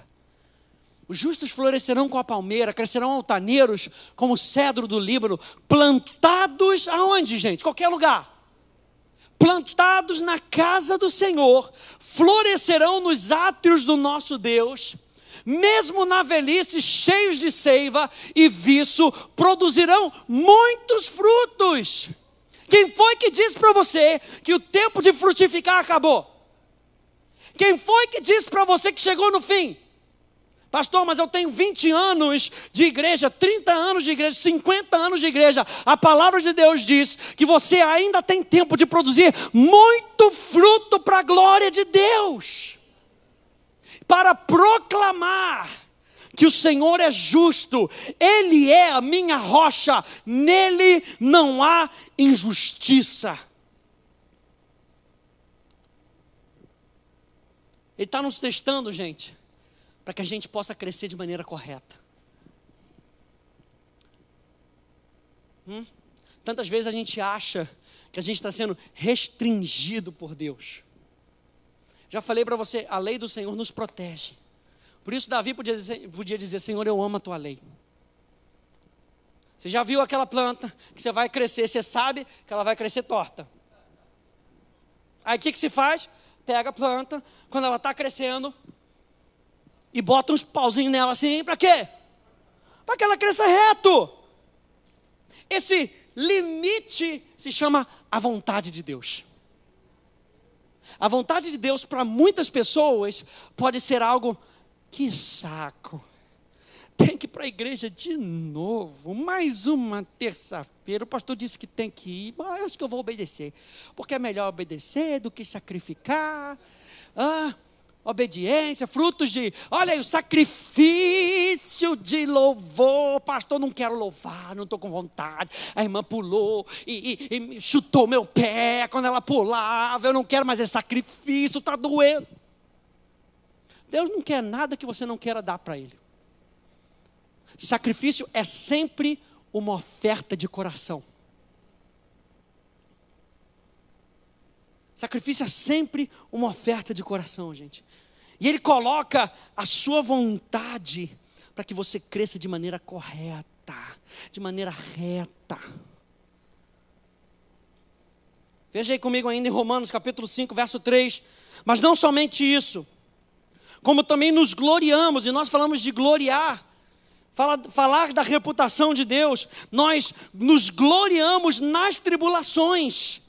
Os justos florescerão com a palmeira, crescerão altaneiros como o cedro do Líbano, plantados aonde, gente? Qualquer lugar. Plantados na casa do Senhor, florescerão nos átrios do nosso Deus. Mesmo na velhice, cheios de seiva e viço, produzirão muitos frutos. Quem foi que disse para você que o tempo de frutificar acabou? Quem foi que disse para você que chegou no fim? Pastor, mas eu tenho 20 anos de igreja, 30 anos de igreja, 50 anos de igreja. A palavra de Deus diz que você ainda tem tempo de produzir muito fruto para a glória de Deus. Para proclamar que o Senhor é justo, Ele é a minha rocha, nele não há injustiça. Ele está nos testando, gente, para que a gente possa crescer de maneira correta. Tantas vezes a gente acha que a gente está sendo restringido por Deus. Já falei para você, a lei do Senhor nos protege. Por isso Davi podia dizer, Senhor, eu amo a tua lei. Você já viu aquela planta que você vai crescer, você sabe que ela vai crescer torta. Aí o que se faz? Pega a planta, quando ela está crescendo, e bota uns pauzinhos nela assim, para quê? Para que ela cresça reto. Esse limite se chama a vontade de Deus. A vontade de Deus para muitas pessoas pode ser algo, que saco. tem que ir para a igreja de novo, mais uma terça-feira. O pastor disse que tem que ir, mas eu acho que eu vou obedecer, porque é melhor obedecer do que sacrificar. Obediência, frutos de, olha aí, o sacrifício de louvor. Pastor, não quero louvar, não estou com vontade. A irmã pulou e chutou meu pé quando ela pulava. Eu não quero mais esse sacrifício, está doendo. Deus não quer nada que você não queira dar para Ele. Sacrifício é sempre uma oferta de coração. Sacrifício é sempre uma oferta de coração, gente. E Ele coloca a sua vontade para que você cresça de maneira correta, de maneira reta. Veja aí comigo ainda em Romanos capítulo 5, verso 3. Mas não somente isso, como também nos gloriamos, e nós falamos de gloriar, falar da reputação de Deus, nós nos gloriamos nas tribulações,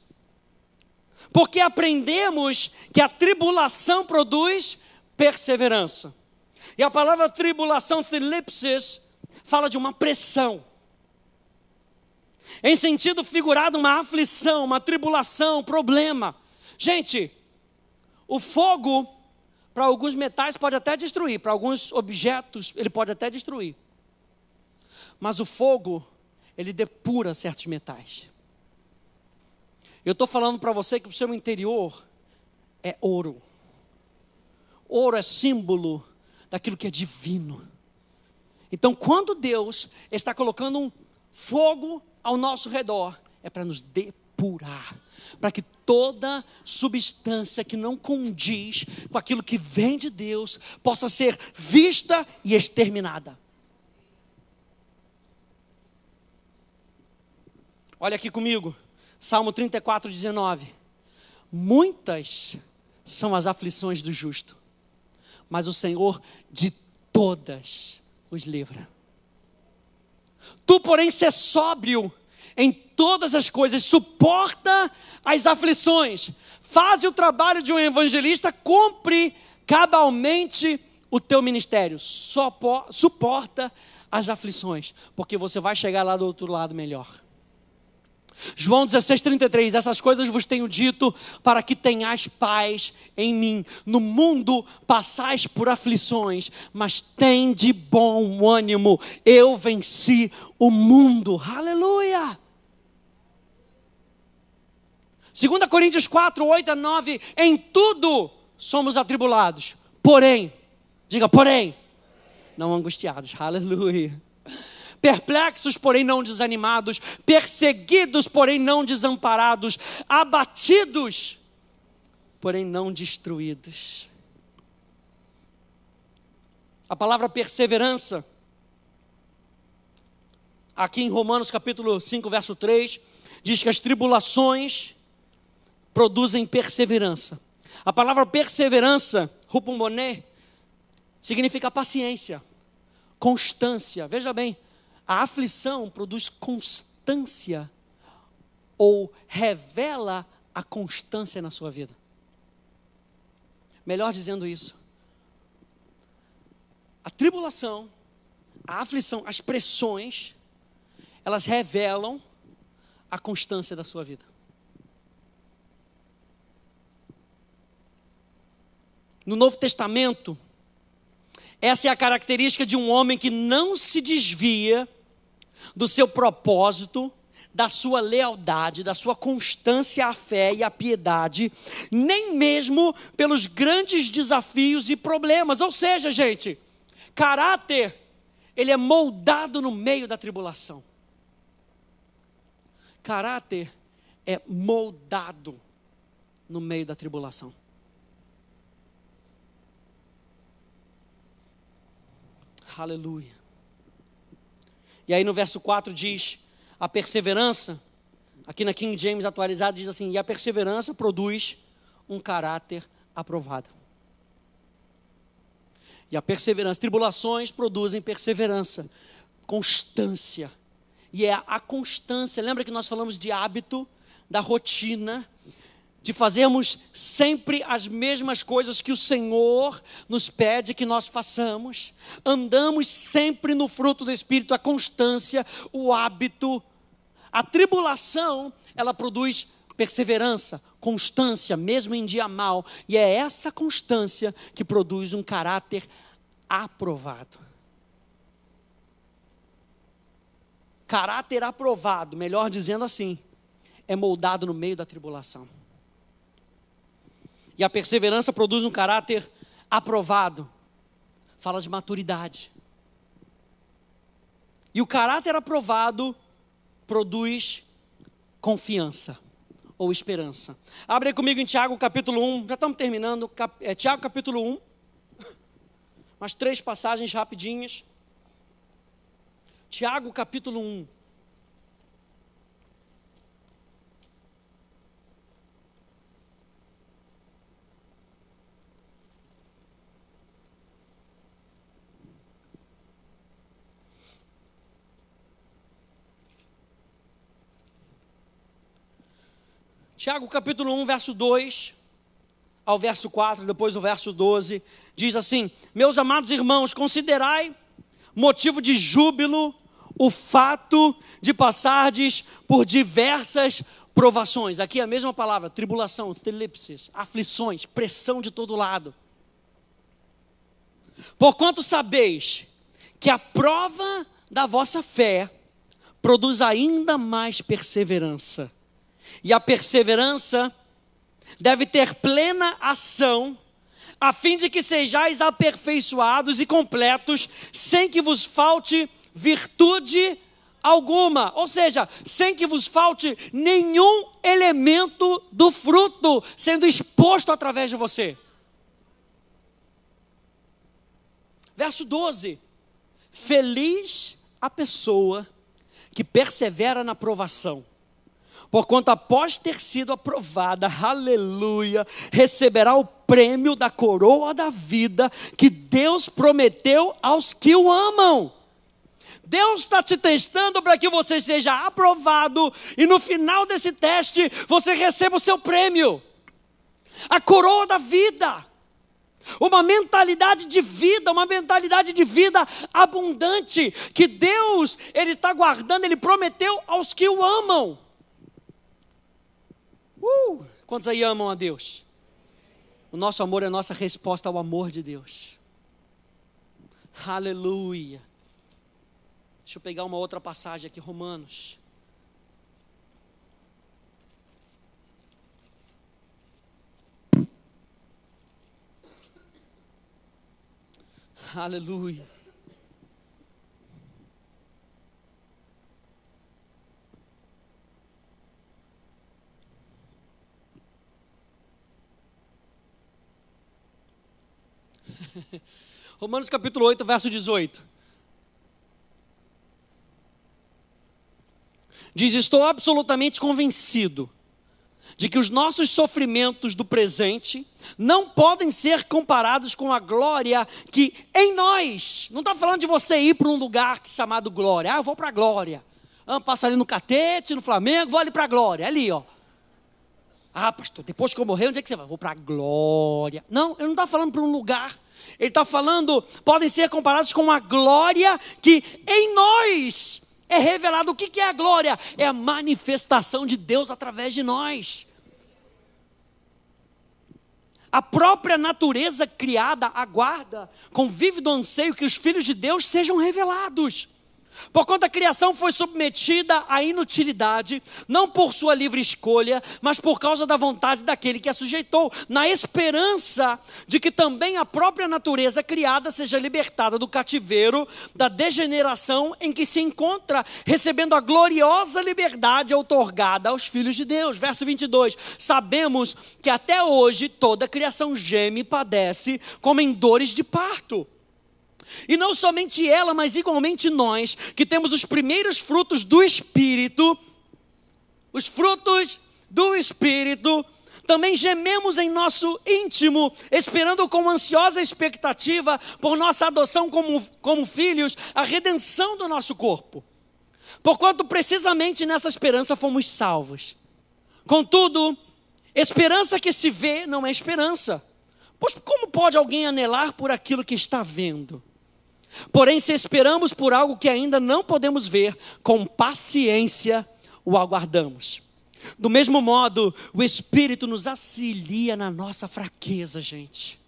porque aprendemos que a tribulação produz perseverança. E a palavra tribulação, thlipsis, fala de uma pressão. Em sentido figurado, uma aflição, uma tribulação, problema. Gente, o fogo, para alguns metais pode até destruir, para alguns objetos ele pode até destruir. Mas o fogo, ele depura certos metais. Eu estou falando para você que o seu interior é ouro. Ouro é símbolo daquilo que é divino. Então, quando Deus está colocando um fogo ao nosso redor, é para nos depurar, para que toda substância que não condiz com aquilo que vem de Deus possa ser vista e exterminada. Olha aqui comigo, Salmo 34, 19. Muitas são as aflições do justo, mas o Senhor de todas os livra. Tu, porém, sê sóbrio em todas as coisas, suporta as aflições, faz o trabalho de um evangelista, cumpre cabalmente o teu ministério, suporta as aflições, porque você vai chegar lá do outro lado melhor. João 16:33, essas coisas vos tenho dito para que tenhais paz em mim. No mundo passais por aflições, mas tende bom ânimo, eu venci o mundo. Aleluia! 2 Coríntios 4, 8 a 9, em tudo somos atribulados, porém, diga porém, não angustiados. Aleluia! Perplexos, porém não desanimados, perseguidos, porém não desamparados, abatidos, porém não destruídos. A palavra perseverança, aqui em Romanos capítulo 5, verso 3, diz que as tribulações produzem perseverança. A palavra perseverança, hupomone, significa paciência, constância. Veja bem, a aflição produz constância ou revela a constância na sua vida. Melhor dizendo isso, a tribulação, a aflição, as pressões, elas revelam a constância da sua vida. No Novo Testamento, essa é a característica de um homem que não se desvia do seu propósito, da sua lealdade, da sua constância à fé e à piedade, nem mesmo pelos grandes desafios e problemas. Ou seja, gente, caráter, ele é moldado no meio da tribulação. Caráter é moldado no meio da tribulação. Aleluia. E aí no verso 4 diz, a perseverança, aqui na King James atualizada diz assim, e a perseverança produz um caráter aprovado. E a perseverança, tribulações produzem perseverança, constância. E é a constância, lembra que nós falamos de hábito, da rotina, de fazermos sempre as mesmas coisas que o Senhor nos pede que nós façamos. Andamos sempre no fruto do Espírito, a constância, o hábito. A tribulação, ela produz perseverança, constância, mesmo em dia mau. E é essa constância que produz um caráter aprovado. Caráter aprovado, melhor dizendo assim, é moldado no meio da tribulação. E a perseverança produz um caráter aprovado. Fala de maturidade. E o caráter aprovado produz confiança ou esperança. Abre aí comigo em Tiago capítulo 1. Já estamos terminando. Tiago capítulo 1. Umas 3 passagens rapidinhas. Tiago capítulo 1. Tiago capítulo 1, verso 2 ao verso 4, depois o verso 12, diz assim: meus amados irmãos, considerai motivo de júbilo o fato de passardes por diversas provações. Aqui é a mesma palavra, tribulação, thlipsis, aflições, pressão de todo lado. Porquanto sabeis que a prova da vossa fé produz ainda mais perseverança. E a perseverança deve ter plena ação, a fim de que sejais aperfeiçoados e completos, sem que vos falte virtude alguma. Ou seja, sem que vos falte nenhum elemento do fruto sendo exposto através de você. Verso 12. Feliz a pessoa que persevera na provação, porquanto após ter sido aprovada, aleluia, receberá o prêmio da coroa da vida que Deus prometeu aos que o amam. Deus está te testando para que você seja aprovado e no final desse teste você receba o seu prêmio, a coroa da vida. Uma mentalidade de vida abundante, que Deus, Ele está guardando, Ele prometeu aos que o amam. Quantos aí amam a Deus? O nosso amor é a nossa resposta ao amor de Deus. Aleluia. Deixa eu pegar uma outra passagem aqui, Romanos. Aleluia. Romanos capítulo 8, verso 18. Diz: estou absolutamente convencido de que os nossos sofrimentos do presente não podem ser comparados com a glória que em nós, não está falando de você ir para um lugar chamado glória, eu vou para a glória, passo ali no Catete, no Flamengo, vou ali para a glória, ali ó, pastor, depois que eu morrer, onde é que você vai? Vou para a glória. Não, ele não está falando para um lugar, ele está falando, podem ser comparados com a glória que em nós é revelado. O que é a glória? É a manifestação de Deus através de nós. A própria natureza criada aguarda com vívido anseio que os filhos de Deus sejam revelados. Porquanto a criação foi submetida à inutilidade, não por sua livre escolha, mas por causa da vontade daquele que a sujeitou, na esperança de que também a própria natureza criada seja libertada do cativeiro, da degeneração em que se encontra, recebendo a gloriosa liberdade outorgada aos filhos de Deus. Verso 22, sabemos que até hoje toda a criação geme e padece como em dores de parto. E não somente ela, mas igualmente nós, que temos os primeiros frutos do Espírito, os frutos do Espírito, também gememos em nosso íntimo, esperando com ansiosa expectativa por nossa adoção como filhos, a redenção do nosso corpo. Porquanto precisamente nessa esperança fomos salvos. Contudo, Esperança que se vê não é esperança. Pois como pode alguém anelar por aquilo que está vendo? Porém, se esperamos por algo que ainda não podemos ver, com paciência o aguardamos. Do mesmo modo, o Espírito nos auxilia na nossa fraqueza, gente.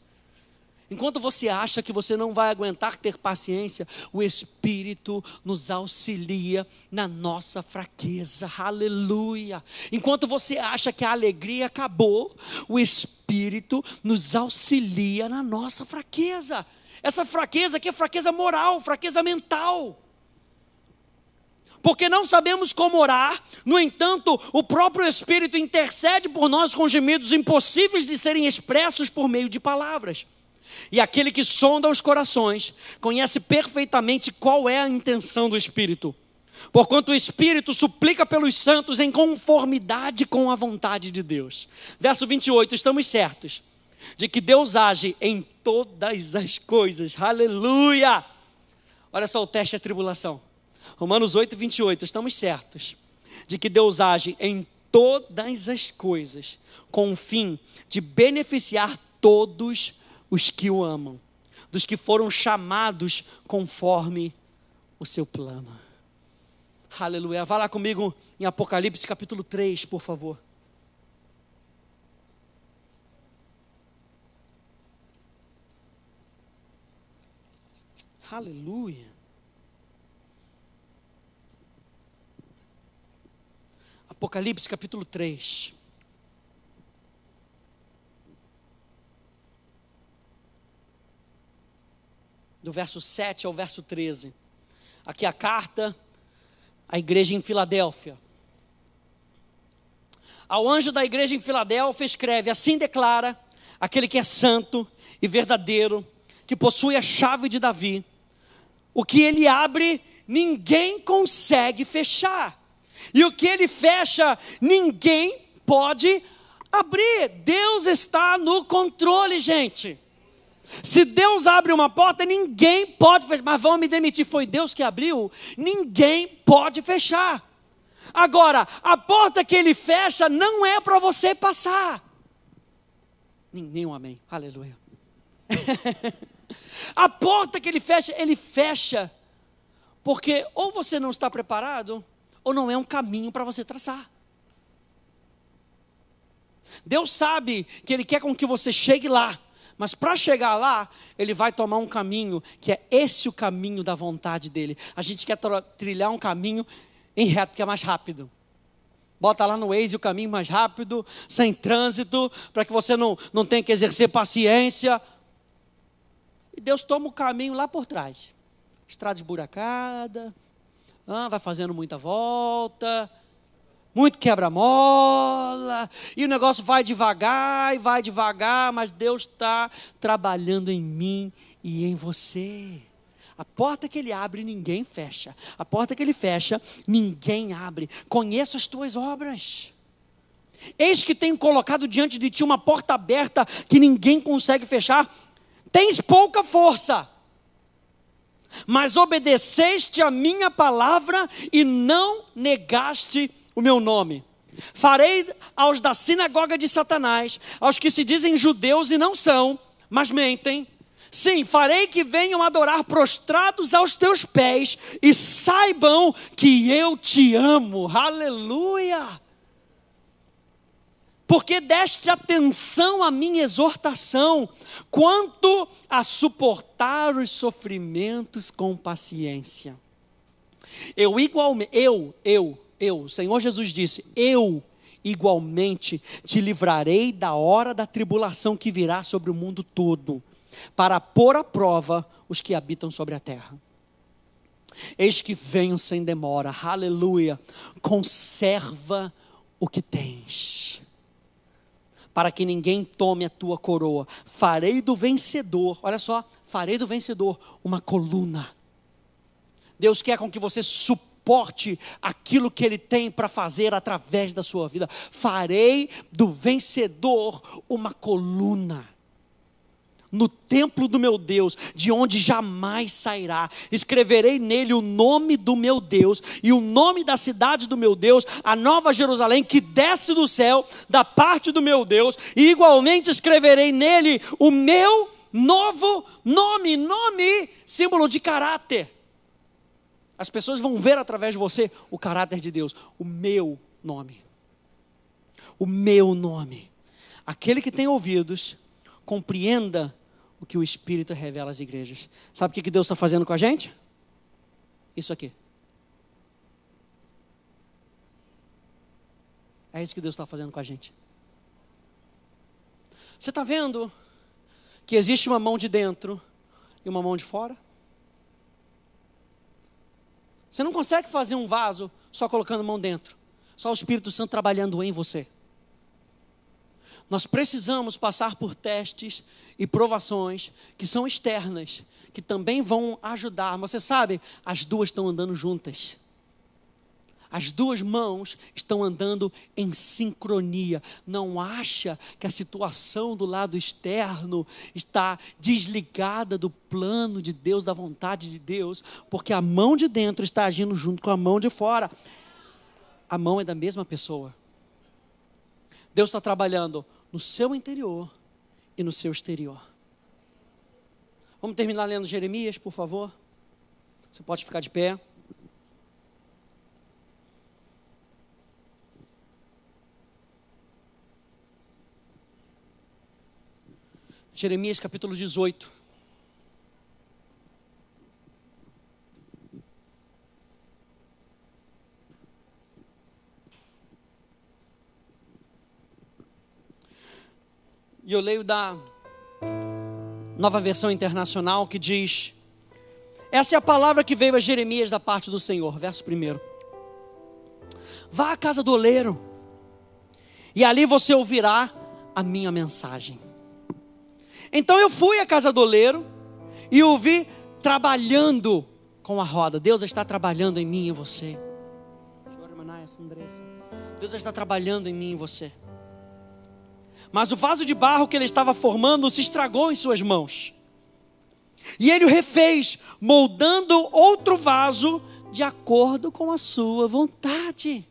Enquanto você acha que você não vai aguentar ter paciência, o Espírito nos auxilia na nossa fraqueza, aleluia. Enquanto você acha que a alegria acabou, o Espírito nos auxilia na nossa fraqueza. Essa fraqueza aqui é fraqueza moral, fraqueza mental. Porque não sabemos como orar, no entanto, o próprio Espírito intercede por nós com gemidos impossíveis de serem expressos por meio de palavras. E aquele que sonda os corações, conhece perfeitamente qual é a intenção do Espírito. Porquanto o Espírito suplica pelos santos em conformidade com a vontade de Deus. Verso 28, estamos certos de que Deus age em todas as coisas, aleluia. Olha só o teste da tribulação. Romanos 8, 28, estamos certos de que Deus age em todas as coisas, com o fim de beneficiar todos os que o amam, dos que foram chamados conforme o seu plano. Aleluia. Vá lá comigo em Apocalipse capítulo 3, por favor. Aleluia. Apocalipse capítulo 3. Do verso 7 ao verso 13. Aqui a carta à igreja em Filadélfia. Ao anjo da igreja em Filadélfia escreve: assim declara aquele que é santo e verdadeiro, que possui a chave de Davi. O que ele abre, ninguém consegue fechar. E o que ele fecha, ninguém pode abrir. Deus está no controle, gente. Se Deus abre uma porta, ninguém pode fechar. Mas vão me demitir, foi Deus que abriu? Ninguém pode fechar. Agora, a porta que ele fecha não é para você passar. Nenhum amém, aleluia. A porta que ele fecha porque ou você não está preparado, ou não é um caminho para você traçar. Deus sabe que Ele quer com que você chegue lá, mas para chegar lá, Ele vai tomar um caminho, que é esse o caminho da vontade dEle. A gente quer trilhar um caminho em reto, que é mais rápido. Bota lá no Waze o caminho mais rápido, sem trânsito, para que você não tenha que exercer paciência. E Deus toma o caminho lá por trás. Estrada esburacada, vai fazendo muita volta, muito quebra-mola, e o negócio vai devagar, mas Deus está trabalhando em mim e em você. A porta que Ele abre, ninguém fecha. A porta que Ele fecha, ninguém abre. Conheço as tuas obras. Eis que tenho colocado diante de ti uma porta aberta que ninguém consegue fechar. Tens pouca força, mas obedeceste a minha palavra e não negaste o meu nome. Farei aos da sinagoga de Satanás, aos que se dizem judeus e não são, mas mentem. Sim, farei que venham adorar prostrados aos teus pés e saibam que eu te amo. Aleluia! Porque deste atenção à minha exortação, quanto a suportar os sofrimentos com paciência. O Senhor Jesus disse, eu igualmente te livrarei da hora da tribulação que virá sobre o mundo todo, para pôr à prova os que habitam sobre a terra. Eis que venho sem demora, aleluia, conserva o que tens, para que ninguém tome a tua coroa. Farei do vencedor, olha só, farei do vencedor uma coluna. Deus quer com que você suporte aquilo que Ele tem para fazer através da sua vida. Farei do vencedor uma coluna. no templo do meu Deus, de onde jamais sairá. Escreverei nele o nome do meu Deus e o nome da cidade do meu Deus, a nova Jerusalém que desce do céu da parte do meu Deus, e igualmente escreverei nele o meu novo nome. Nome, símbolo de caráter. As pessoas vão ver através de você o caráter de Deus. O meu nome. O meu nome. Aquele que tem ouvidos, compreenda o que o Espírito revela às igrejas. Sabe o que Deus está fazendo com a gente? Isso aqui. É isso que Deus está fazendo com a gente. Você está vendo que existe uma mão de dentro e uma mão de fora? Você não consegue fazer um vaso só colocando a mão dentro. Só o Espírito Santo trabalhando em você. Nós precisamos passar por testes e provações que são externas, que também vão ajudar. Mas você sabe, as duas estão andando juntas. As duas mãos estão andando em sincronia. Não acha que a situação do lado externo está desligada do plano de Deus, da vontade de Deus, porque a mão de dentro está agindo junto com a mão de fora. A mão é da mesma pessoa. Deus está trabalhando no seu interior e no seu exterior. Vamos terminar lendo Jeremias, por favor? Você pode ficar de pé. Jeremias capítulo 18. E eu leio da Nova Versão Internacional, que diz: essa é a palavra que veio a Jeremias da parte do Senhor. Verso 1. Vá à casa do oleiro, e ali você ouvirá a minha mensagem. Então eu fui à casa do oleiro e o vi trabalhando com a roda. Deus está trabalhando em mim e em você. Deus está trabalhando em mim e em você. Mas o vaso de barro que ele estava formando se estragou em suas mãos. E ele o refez, moldando outro vaso de acordo com a sua vontade.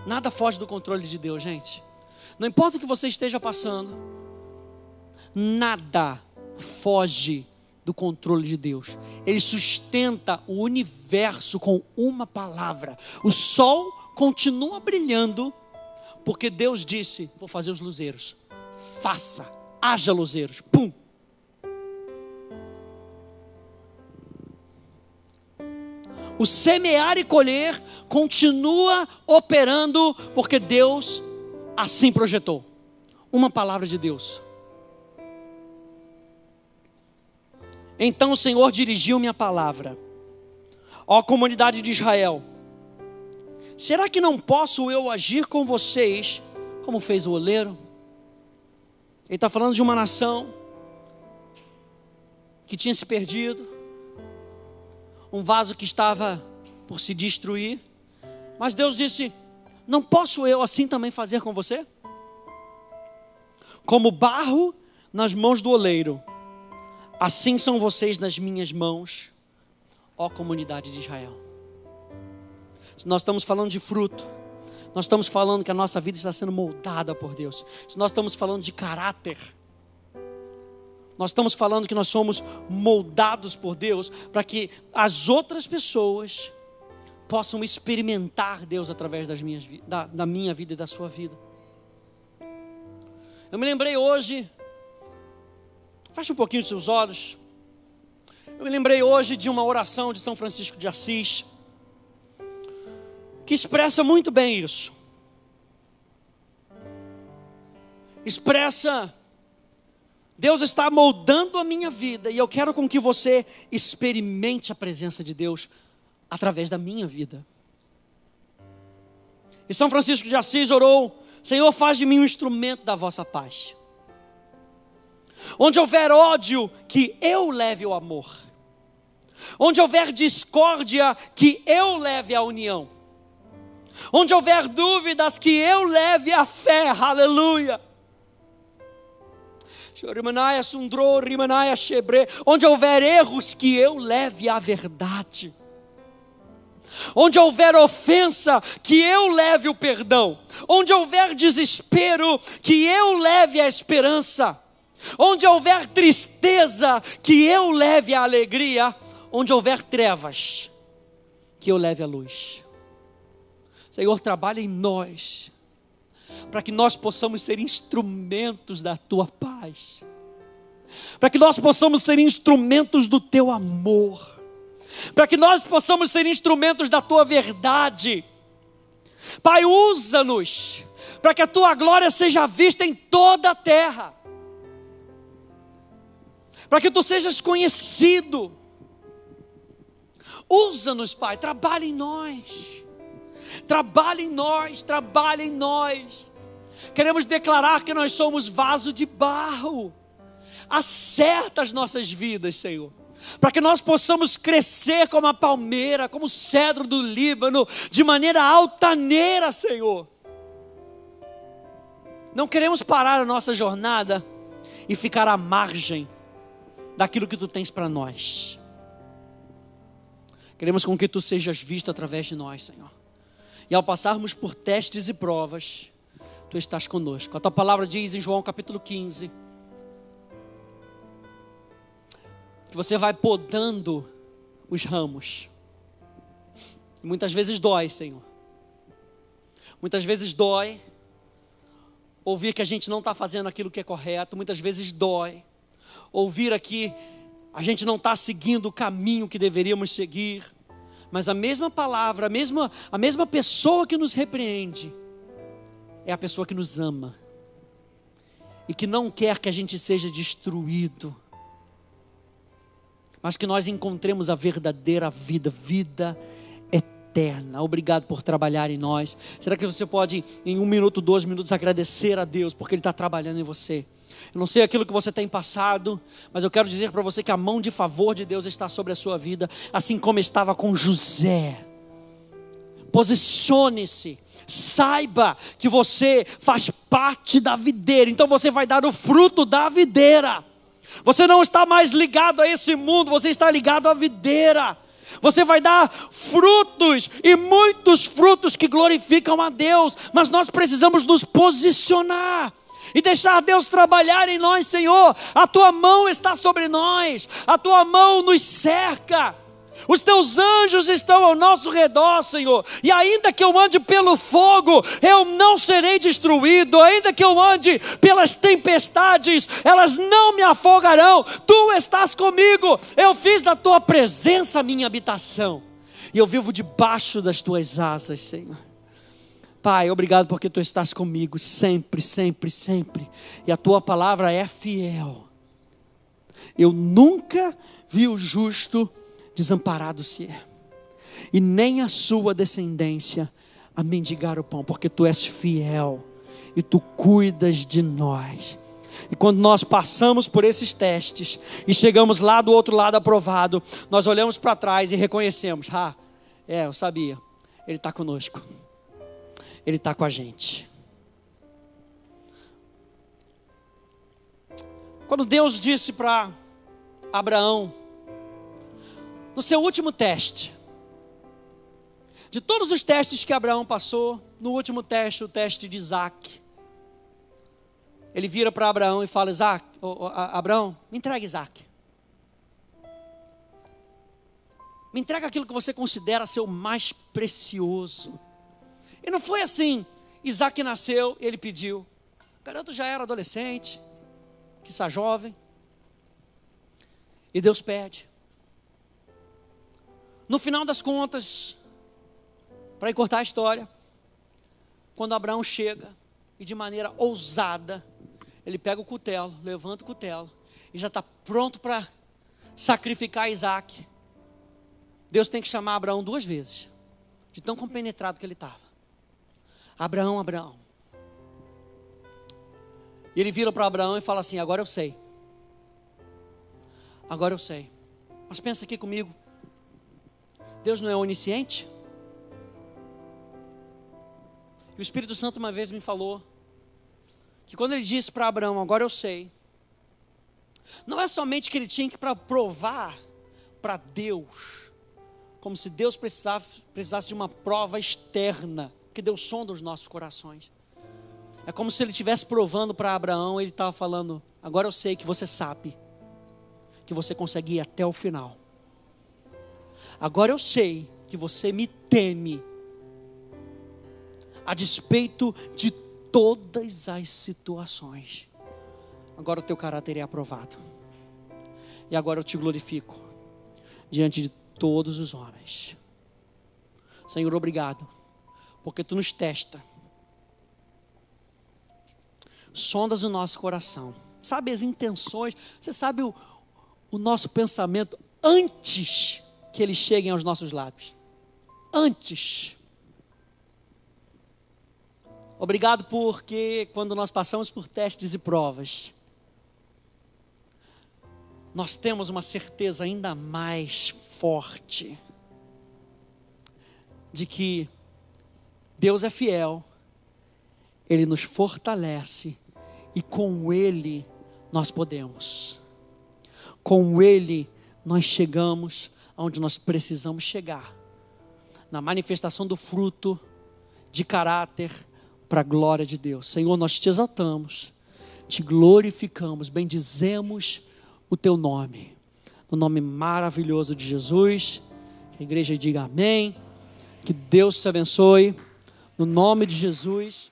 Nada foge do controle de Deus, gente. Não importa o que você esteja passando, nada foge do controle de Deus. Ele sustenta o universo com uma palavra. O sol continua brilhando, porque Deus disse: vou fazer os luzeiros. Faça, haja luzeiros. Pum. O semear e colher continua operando, porque Deus assim projetou. Uma palavra de Deus. Então o Senhor dirigiu minha palavra: ó comunidade de Israel, será que não posso eu agir com vocês como fez o oleiro? Ele está falando de uma nação que tinha se perdido, um vaso que estava por se destruir, mas Deus disse: não posso eu assim também fazer com você? Como barro nas mãos do oleiro, assim são vocês nas minhas mãos, ó comunidade de Israel. Se nós estamos falando de fruto, nós estamos falando que a nossa vida está sendo moldada por Deus. Se nós estamos falando de caráter, nós estamos falando que nós somos moldados por Deus, para que as outras pessoas possam experimentar Deus através da minha vida e da sua vida. Eu me lembrei hoje, feche um pouquinho os seus olhos. Eu me lembrei hoje de uma oração de São Francisco de Assis, que expressa muito bem isso. Expressa: Deus está moldando a minha vida, e eu quero com que você experimente a presença de Deus através da minha vida. E São Francisco de Assis orou: Senhor, faz de mim um instrumento da vossa paz. Onde houver ódio, que eu leve o amor. Onde houver discórdia, que eu leve a união. Onde houver dúvidas, que eu leve a fé. Aleluia. Onde houver erros, que eu leve a verdade. Onde houver ofensa, que eu leve o perdão. Onde houver desespero, que eu leve a esperança. Onde houver tristeza, que eu leve a alegria. Onde houver trevas, que eu leve a luz. Senhor, trabalha em nós, para que nós possamos ser instrumentos da Tua paz, para que nós possamos ser instrumentos do Teu amor, para que nós possamos ser instrumentos da Tua verdade. Pai, usa-nos, para que a Tua glória seja vista em toda a terra, para que Tu sejas conhecido. Usa-nos, Pai, trabalha em nós. Trabalha em nós, trabalha em nós. Queremos declarar que nós somos vaso de barro. Acerta as nossas vidas, Senhor, para que nós possamos crescer como a palmeira, como o cedro do Líbano, de maneira altaneira, Senhor. Não queremos parar a nossa jornada e ficar à margem daquilo que Tu tens para nós. Queremos com que Tu sejas visto através de nós, Senhor. E ao passarmos por testes e provas, Tu estás conosco. A Tua palavra diz em João capítulo 15, que você vai podando os ramos. E muitas vezes dói, Senhor. Muitas vezes dói ouvir que a gente não está fazendo aquilo que é correto. Muitas vezes dói ouvir aqui a gente não está seguindo o caminho que deveríamos seguir. Mas a mesma palavra, a mesma pessoa que nos repreende é a pessoa que nos ama e que não quer que a gente seja destruído, mas que nós encontremos a verdadeira vida, vida eterna. Obrigado por trabalhar em nós. Será que você pode, em 1 minuto, 2 minutos, agradecer a Deus porque Ele está trabalhando em você? Eu não sei aquilo que você tem passado, mas eu quero dizer para você que a mão de favor de Deus está sobre a sua vida, assim como estava com José. Posicione-se, saiba que você faz parte da videira, então você vai dar o fruto da videira. Você não está mais ligado a esse mundo, você está ligado à videira. Você vai dar frutos, e muitos frutos que glorificam a Deus, mas nós precisamos nos posicionar e deixar Deus trabalhar em nós. Senhor, a Tua mão está sobre nós, a Tua mão nos cerca, os Teus anjos estão ao nosso redor, Senhor, e ainda que eu ande pelo fogo, eu não serei destruído, ainda que eu ande pelas tempestades, elas não me afogarão. Tu estás comigo, eu fiz da Tua presença a minha habitação, e eu vivo debaixo das Tuas asas, Senhor. Pai, obrigado porque Tu estás comigo sempre, sempre, sempre. E a Tua palavra é fiel. Eu nunca vi o justo desamparado ser, e nem a sua descendência a mendigar o pão, porque Tu és fiel e Tu cuidas de nós. E quando nós passamos por esses testes e chegamos lá do outro lado aprovado, nós olhamos para trás e reconhecemos: eu sabia, Ele está conosco. Ele está com a gente. Quando Deus disse para Abraão, no seu último teste, de todos os testes que Abraão passou, no último teste, o teste de Isaac, Ele vira para Abraão e fala: Abraão, me entrega Isaac. Me entrega aquilo que você considera ser o mais precioso. E não foi assim. Isaac nasceu, ele pediu. O garoto já era adolescente, quiçá jovem, e Deus pede. No final das contas, para encurtar a história, quando Abraão chega e de maneira ousada, ele pega o cutelo, levanta o cutelo e já está pronto para sacrificar Isaac. Deus tem que chamar Abraão 2 vezes, de tão compenetrado que ele estava. Abraão, Abraão. E ele vira para Abraão e fala assim: agora eu sei. Agora eu sei. Mas pensa aqui comigo. Deus não é onisciente? E o Espírito Santo uma vez me falou que quando Ele disse para Abraão: agora eu sei, Não é somente que ele tinha que provar para Deus, como se Deus precisasse de uma prova externa, que Deus sonda os nossos corações. É como se ele estivesse provando para Abraão, ele estava falando: agora eu sei que você sabe, que você consegue ir até o final. Agora eu sei que você me teme, a despeito de todas as situações. Agora o teu caráter é aprovado. E agora eu te glorifico diante de todos os homens. Senhor, obrigado, porque tu nos testa, sondas o nosso coração, sabe as intenções, você sabe o nosso pensamento antes que eles cheguem aos nossos lábios. Antes. Obrigado porque quando nós passamos por testes e provas, nós temos uma certeza ainda mais forte de que Deus é fiel, Ele nos fortalece e com Ele nós podemos. Com Ele nós chegamos aonde nós precisamos chegar, na manifestação do fruto de caráter para a glória de Deus. Senhor, nós te exaltamos, te glorificamos, bendizemos o teu nome, no nome maravilhoso de Jesus. Que a igreja diga amém, que Deus te abençoe, no nome de Jesus.